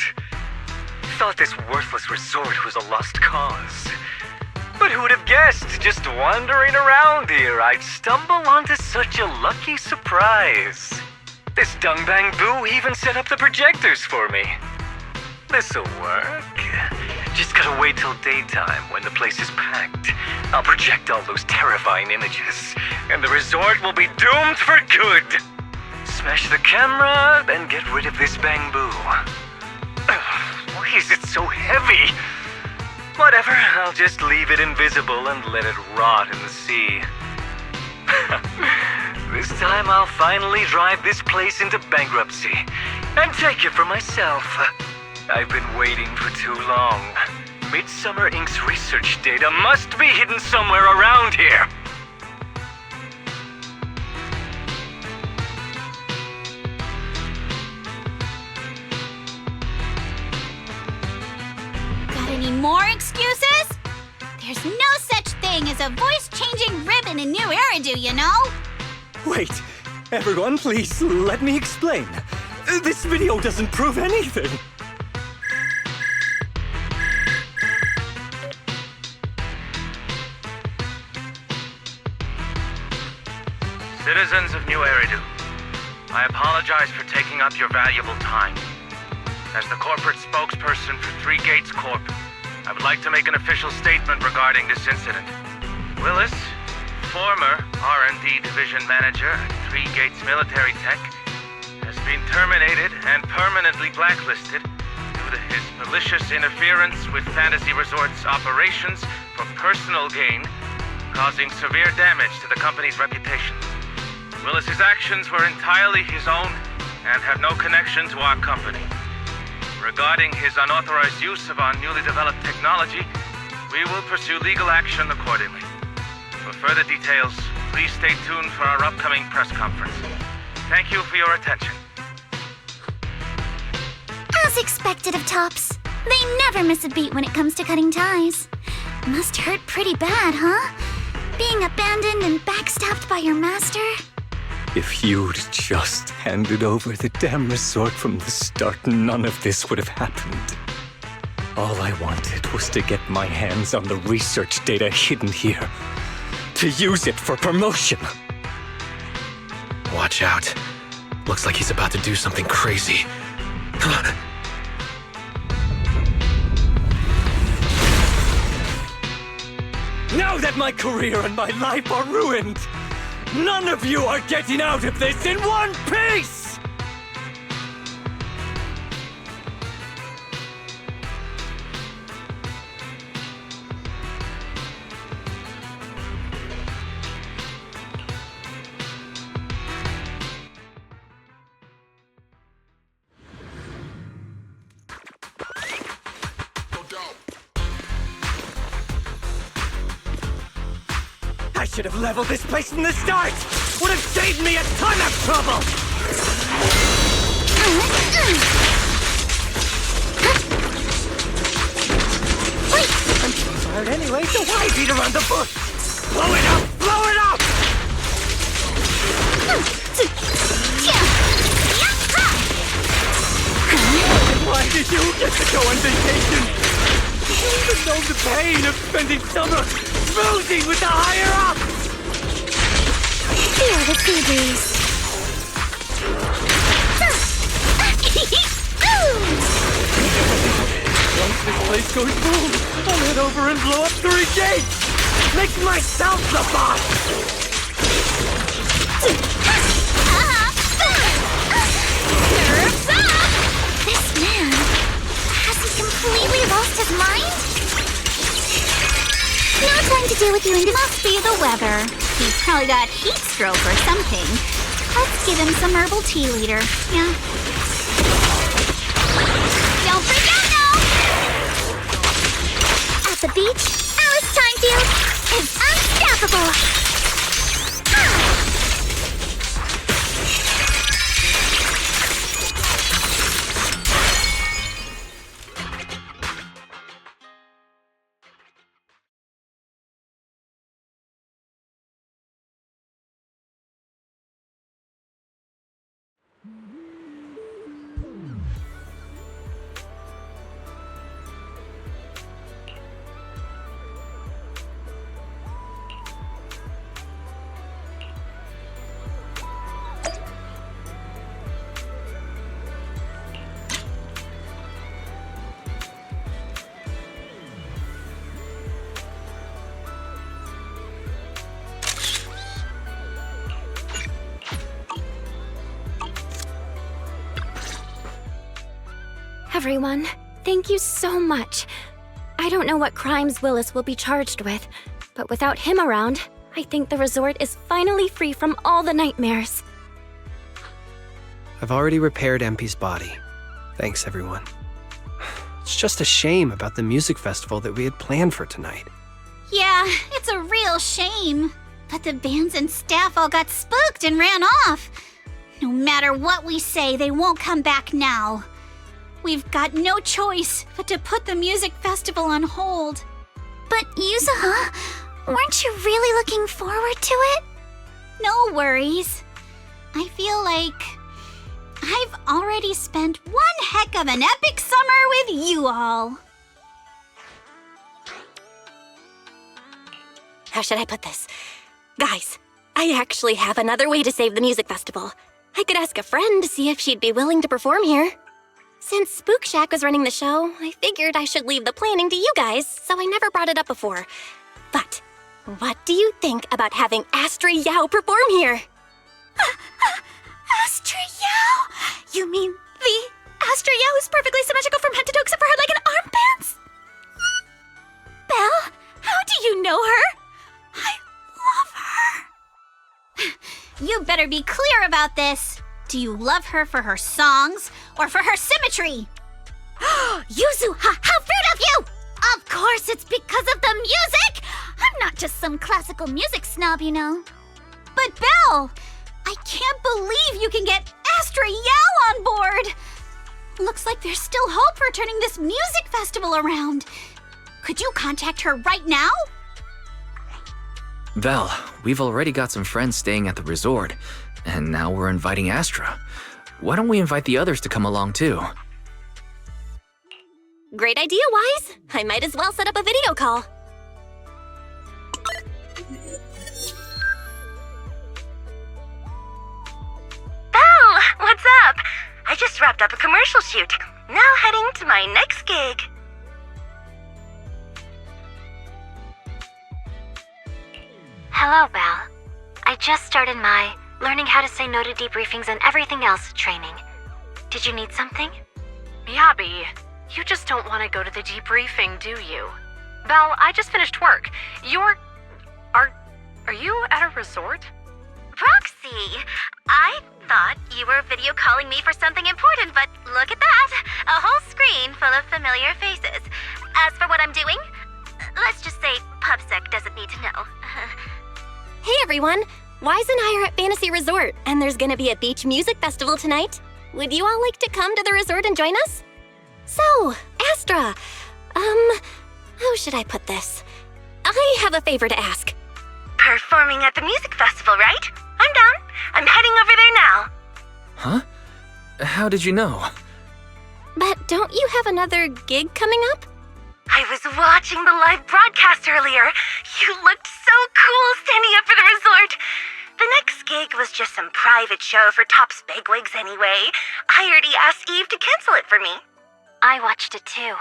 Thought this worthless resort was a lost cause. But who would have guessed, just wandering around here, I'd stumble onto such a lucky surprise. This dung Bangboo even set up the projectors for me. This'll work. Just gotta wait till daytime when the place is packed. I'll project all those terrifying images, and the resort will be doomed for good. Smash the camera, then get rid of this Bangboo. Why is it so heavy? Whatever, I'll just leave it invisible and let it rot in the sea. This time I'll finally drive this place into bankruptcy and take it for myself. I've been waiting for too long. Midsummer Inc.'s research data must be hidden somewhere around here. Got any more excuses? There's no such thing as a voice-changing ribbon in New Eridu, you know? Wait, everyone, please let me explain. This video doesn't prove anything. Citizens of New Eridu, I apologize for taking up your valuable time. As the corporate spokesperson for Three Gates Corp., I would like to make an official statement regarding this incident. Willis, former R&D division manager at Three Gates Military Tech, has been terminated and permanently blacklisted due to his malicious interference with Fantasy Resort's operations for personal gain, causing severe damage to the company's reputation. Willis's actions were entirely his own and have no connection to our company. Regarding his unauthorized use of our newly developed technology, we will pursue legal action accordingly. For further details, please stay tuned for our upcoming press conference. Thank you for your attention. As expected of Tops, they never miss a beat when it comes to cutting ties. Must hurt pretty bad, huh? Being abandoned and backstabbed by your master? If you'd just handed over the damn resort from the start, none of this would have happened. All I wanted was to get my hands on the research data hidden here, to use it for promotion. Watch out. Looks like he's about to do something crazy. Now that my career and my life are ruined, none of you are getting out of this in one piece! I should have leveled this place from the start! Would have saved me a ton of trouble! I'm getting fired anyway, so why beat around the bush? Blow it up! Blow it up! get to go on vacation! You don't even know the pain of spending summer boozing with the higher-ups! Feel the sea breeze. Once this place goes boom, I'll head over and blow up 3 gates! Make myself the boss! Nerves up! This man, has he completely lost his mind? No time to deal with you, and it must be the weather. He probably got heat stroke or something. Let's give him some herbal tea later. Yeah. Don't freak out now! At the beach, Alice Timefield is unstoppable! Everyone, thank you so much. I don't know what crimes Willis will be charged with, but without him around, I think the resort is finally free from all the nightmares. I've already repaired MP's body. Thanks, everyone. It's just a shame about the music festival that we had planned for tonight. Yeah, it's a real shame. But the bands and staff all got spooked and ran off. No matter what we say, they won't come back now. We've got no choice but to put the music festival on hold. But Yuzuha, weren't you really looking forward to it? No worries. I feel like I've already spent one heck of an epic summer with you all. How should I put this? Guys, I actually have another way to save the music festival. I could ask a friend to see if she'd be willing to perform here. Since Spook Shack was running the show, I figured I should leave the planning to you guys, so I never brought it up before. But what do you think about having Astra Yao perform here? Astra Yao? You mean the Astra Yao who's perfectly symmetrical from head to toe except for her leg and armpits? Belle, how do you know her? I love her. You better be clear about this. Do you love her for her songs or for her symmetry? Yuzuha, how rude of you! Of course it's because of the music! I'm not just some classical music snob, you know. But Belle, I can't believe you can get Astra Yao on board! Looks like there's still hope for turning this music festival around. Could you contact her right now? Belle, we've already got some friends staying at the resort, and now we're inviting Astra. Why don't we invite the others to come along too? Great idea, Wise. I might as well set up a video call. Belle, what's up? I just wrapped up a commercial shoot. Now heading to my next gig. Hello, Belle. I just started my learning how to say no to debriefings and everything else training. Did you need something? Miyabi, you just don't want to go to the debriefing, do you? Belle, I just finished work. Are you at a resort? Proxy, I thought you were video calling me for something important, but look at that! A whole screen full of familiar faces. As for what I'm doing, let's just say PubSec doesn't need to know. Hey everyone! Wise and I are at Fantasy Resort, and there's gonna be a beach music festival tonight. Would you all like to come to the resort and join us? So, Astra, how should I put this? I have a favor to ask. Performing at the music festival, right? I'm down. I'm heading over there now. Huh? How did you know? But don't you have another gig coming up? I was watching the live broadcast earlier. You looked so cool standing up for the resort. The next gig was just some private show for Top's bigwigs anyway. I already asked Eve to cancel it for me. I watched it too.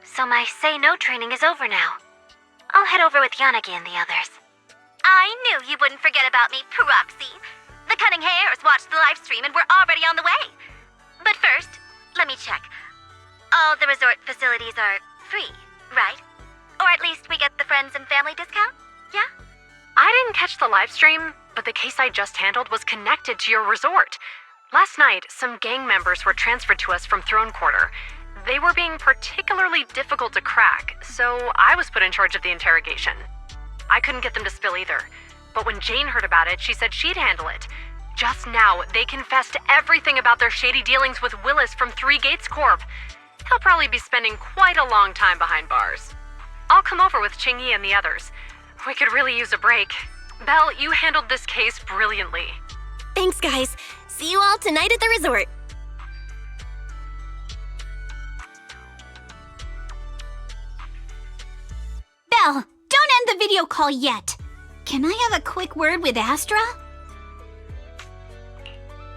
So my say no training is over now. I'll head over with Yanagi and the others. I knew you wouldn't forget about me, Proxy. The Cunning Hares watched the live stream and we're already on the way. But first, let me check. All the resort facilities are free, right? Or at least we get the friends and family discount? Yeah? I didn't catch the live stream, but the case I just handled was connected to your resort. Last night, some gang members were transferred to us from Throne Quarter. They were being particularly difficult to crack, so I was put in charge of the interrogation. I couldn't get them to spill either, but when Jane heard about it, she said she'd handle it. Just now, they confessed everything about their shady dealings with Willis from Three Gates Corp. He'll probably be spending quite a long time behind bars. I'll come over with Qingyi and the others. We could really use a break. Belle, you handled this case brilliantly. Thanks, guys. See you all tonight at the resort. Belle, don't end the video call yet. Can I have a quick word with Astra?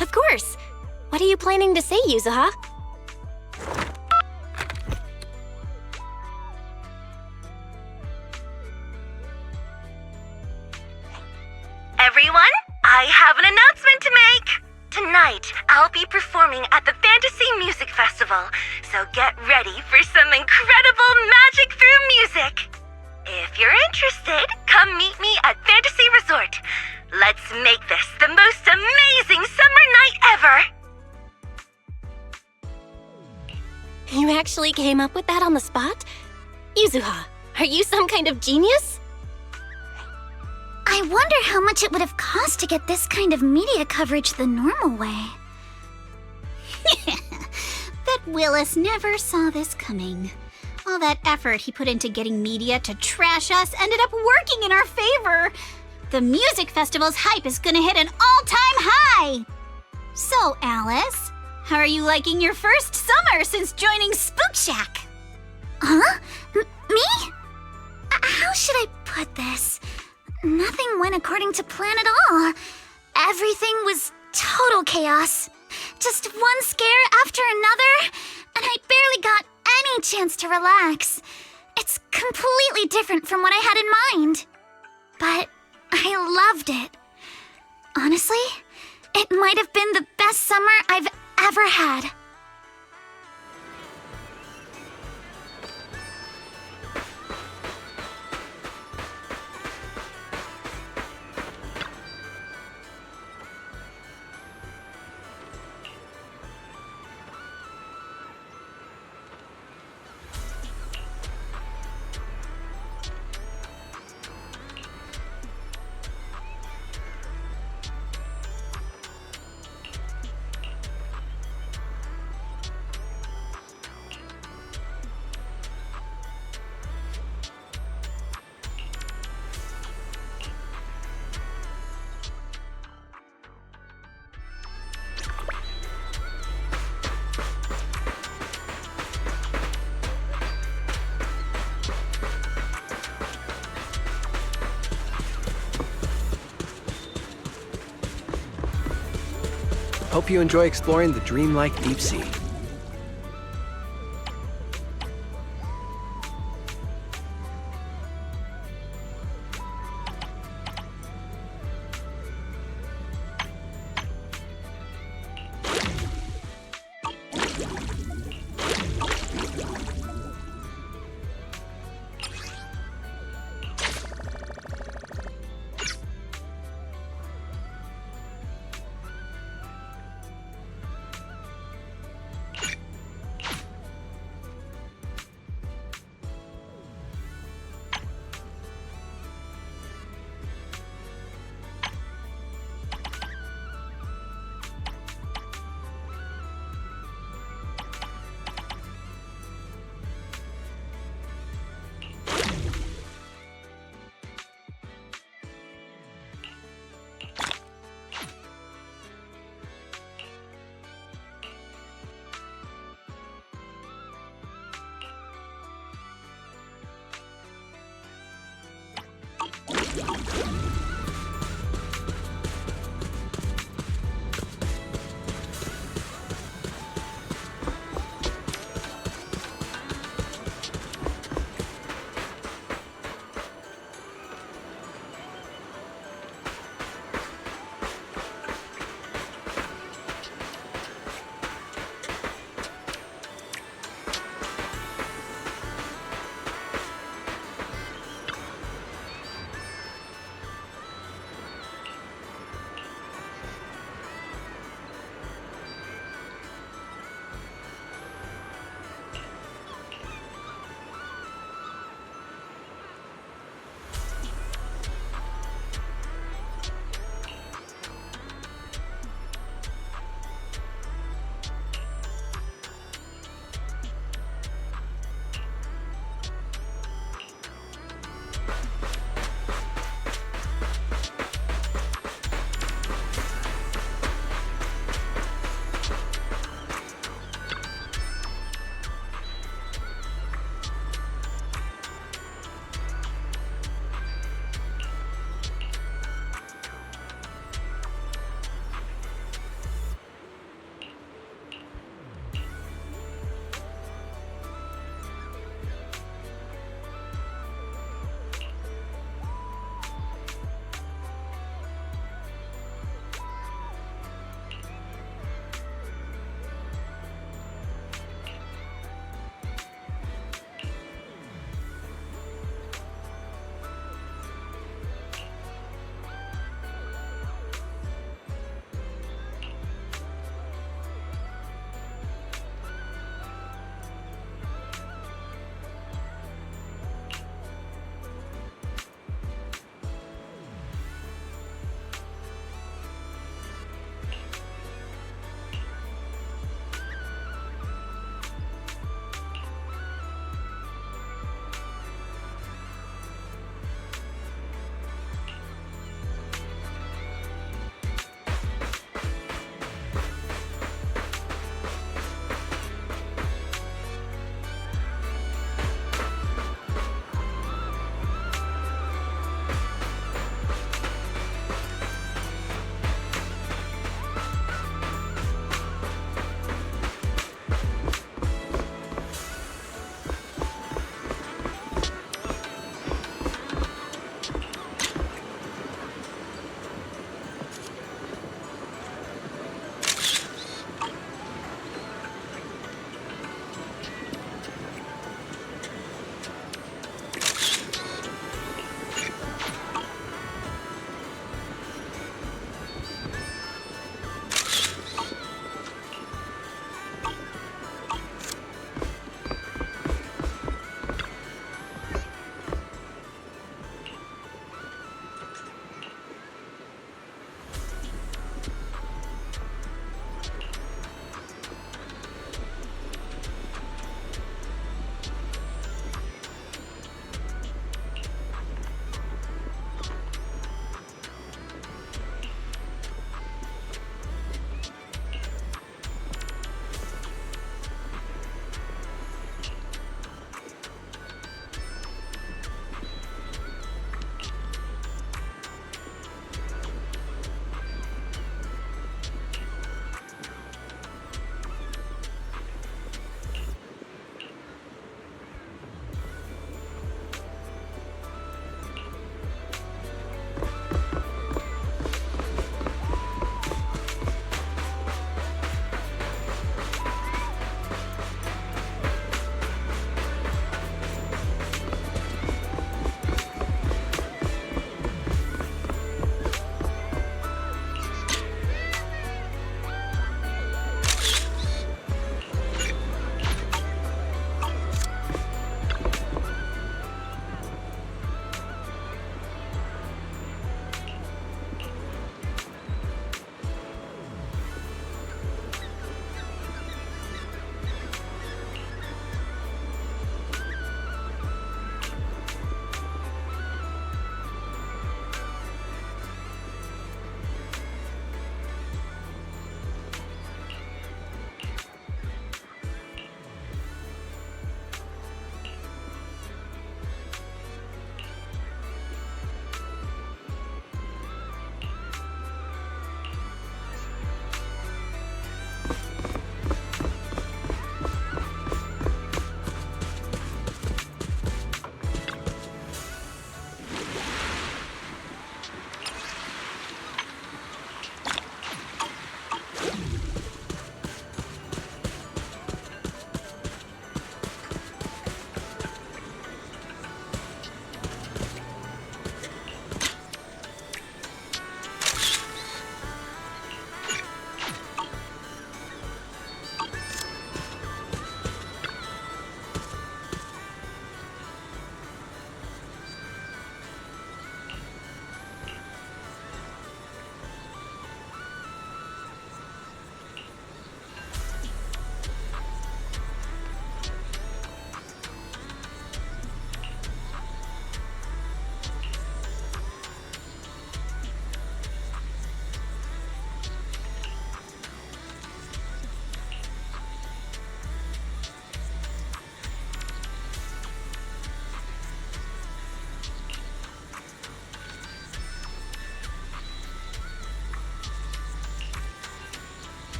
Of course. What are you planning to say, Yuzuha? Everyone, I have an announcement to make! Tonight, I'll be performing at the Fantasy Music Festival, so get ready for some incredible magic through music! If you're interested, come meet me at Fantasy Resort. Let's make this the most amazing summer night ever! You actually came up with that on the spot? Yuzuha, are you some kind of genius? I wonder how much it would have cost to get this kind of media coverage the normal way. Bet Willis never saw this coming. All that effort he put into getting media to trash us ended up working in our favor. The music festival's hype is gonna hit an all-time high! So, Alice, how are you liking your first summer since joining Spook Shack? Huh? Me? How should I put this? Nothing went according to plan at all. Everything was total chaos. Just one scare after another, and I barely got any chance to relax. It's completely different from what I had in mind. But I loved it. Honestly, it might have been the best summer I've ever had. Hope you enjoy exploring the dreamlike deep sea.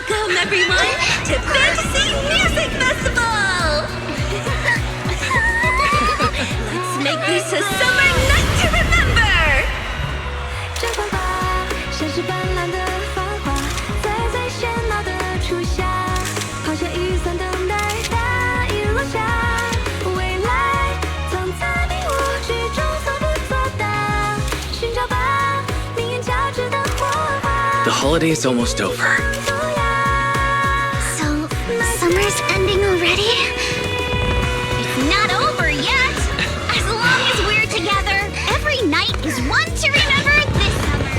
Welcome, everyone, to Fantasy Music Festival! Let's make this a summer night to remember! 绽放吧，像是斑斓的繁华，在最喧闹的初夏，抛下雨伞等待大雨落下，未来藏在你我之中，从不作答，寻找吧，命运交织的火花。 The holiday is almost over. So, summer's ending already? It's not over yet! As long as we're together, every night is one to remember this summer!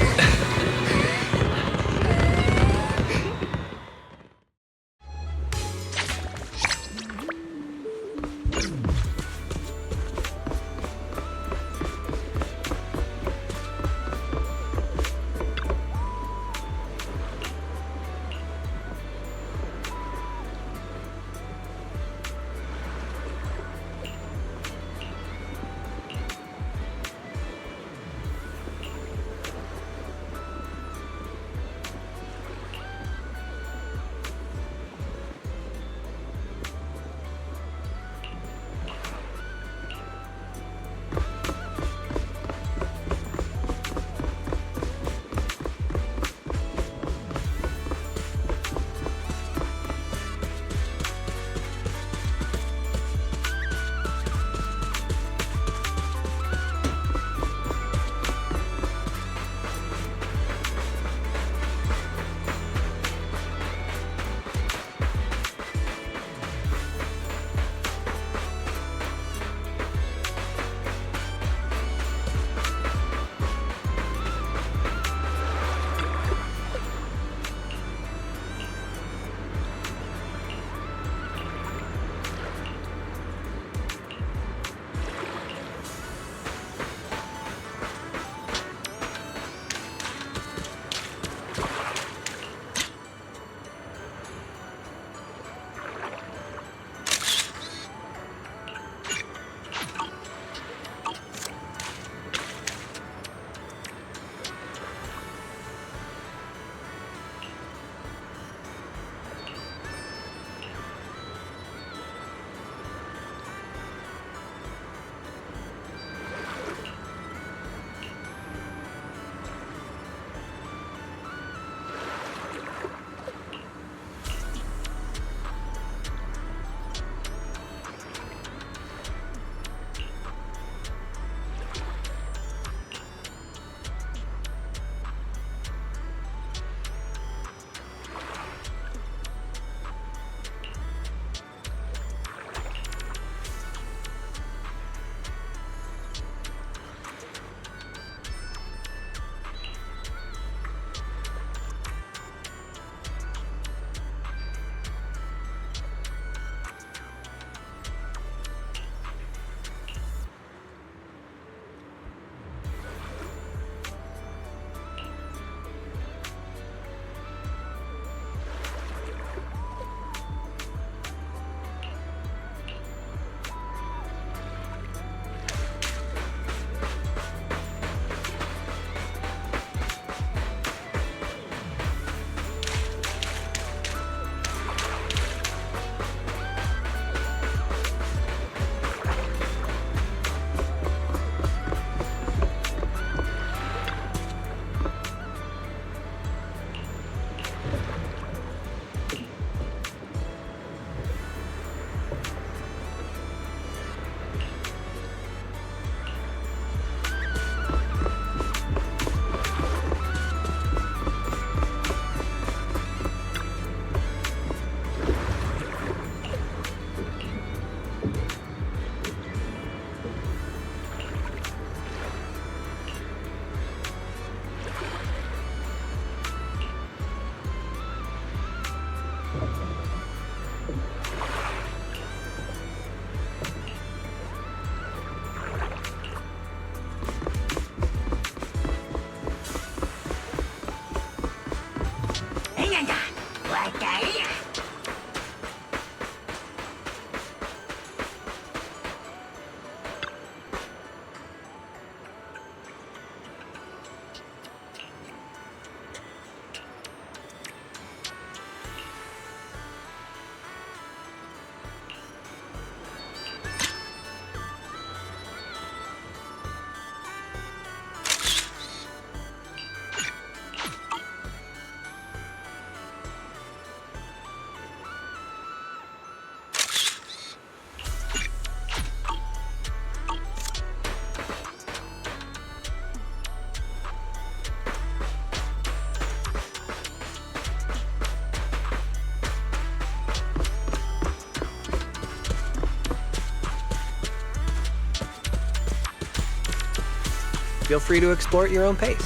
feel free to explore at your own pace.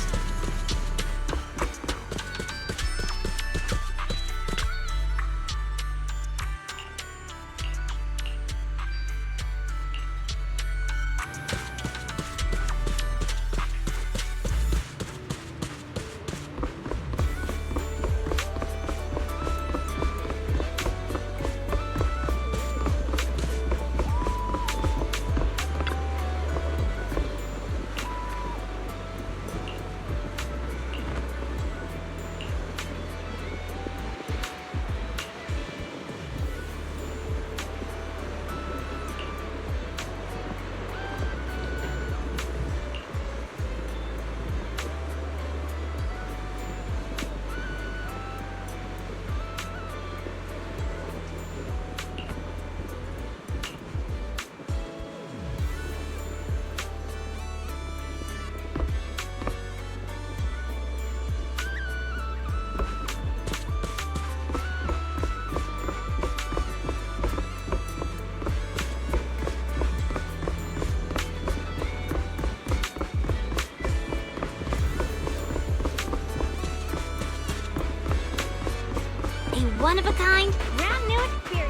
One-of-a-kind, brand new experience.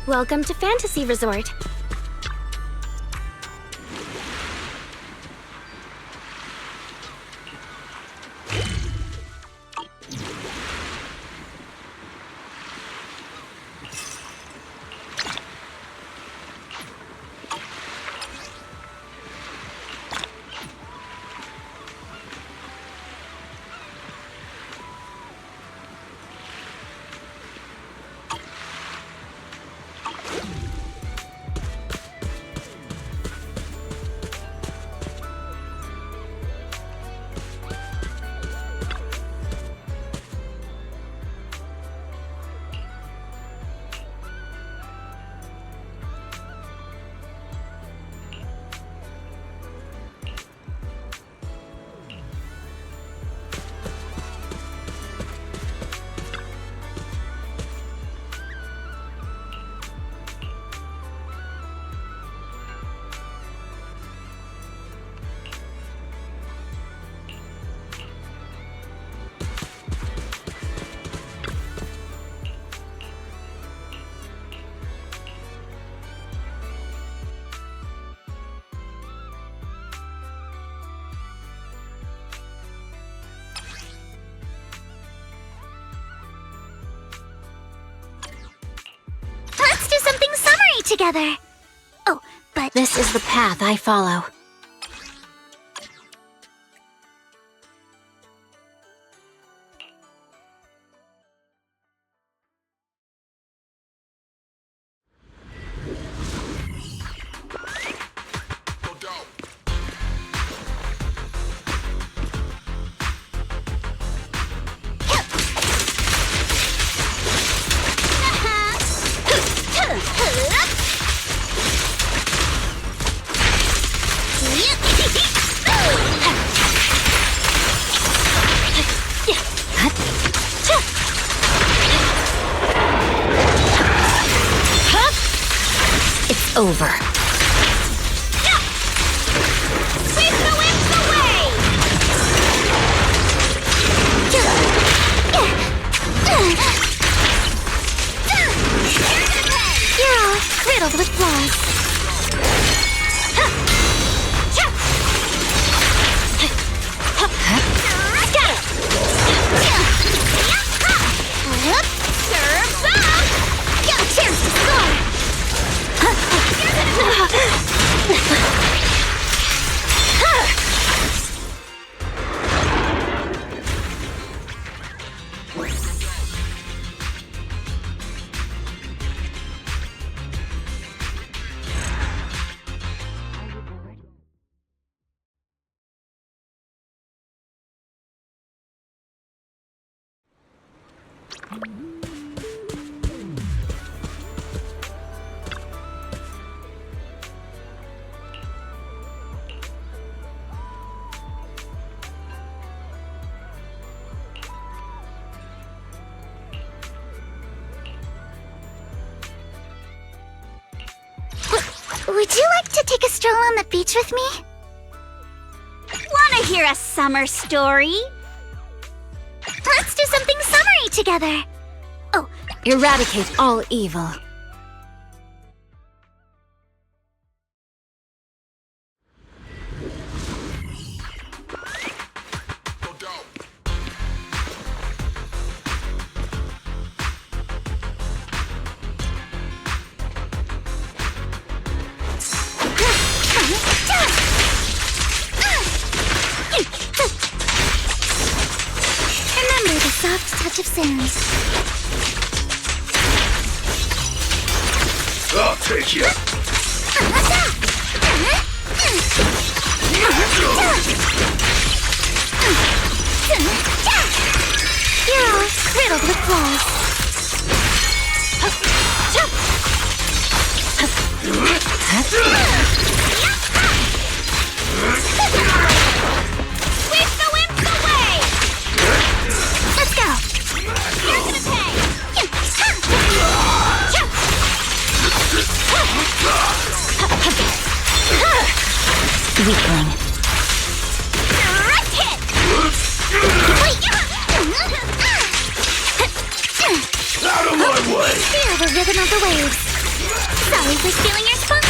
Welcome to Fantasy Resort. Let's do something summery together. Oh, but... This is the path I follow. It's over. Sweep the winds away! You're all riddled with flaws. Serves up! Chance to score! Would you like to take a stroll on the beach with me? Wanna hear a summer story? Let's do something summery together. Oh, Eradicate all evil. remember the soft touch of sand. I'll take you. You're all riddled with flaws. Sweep the wimps away! Let's go. You're gonna pay! Weakling. Direct hit! Out of my way! Feel the rhythm of the waves. Sorry for stealing your spotlight.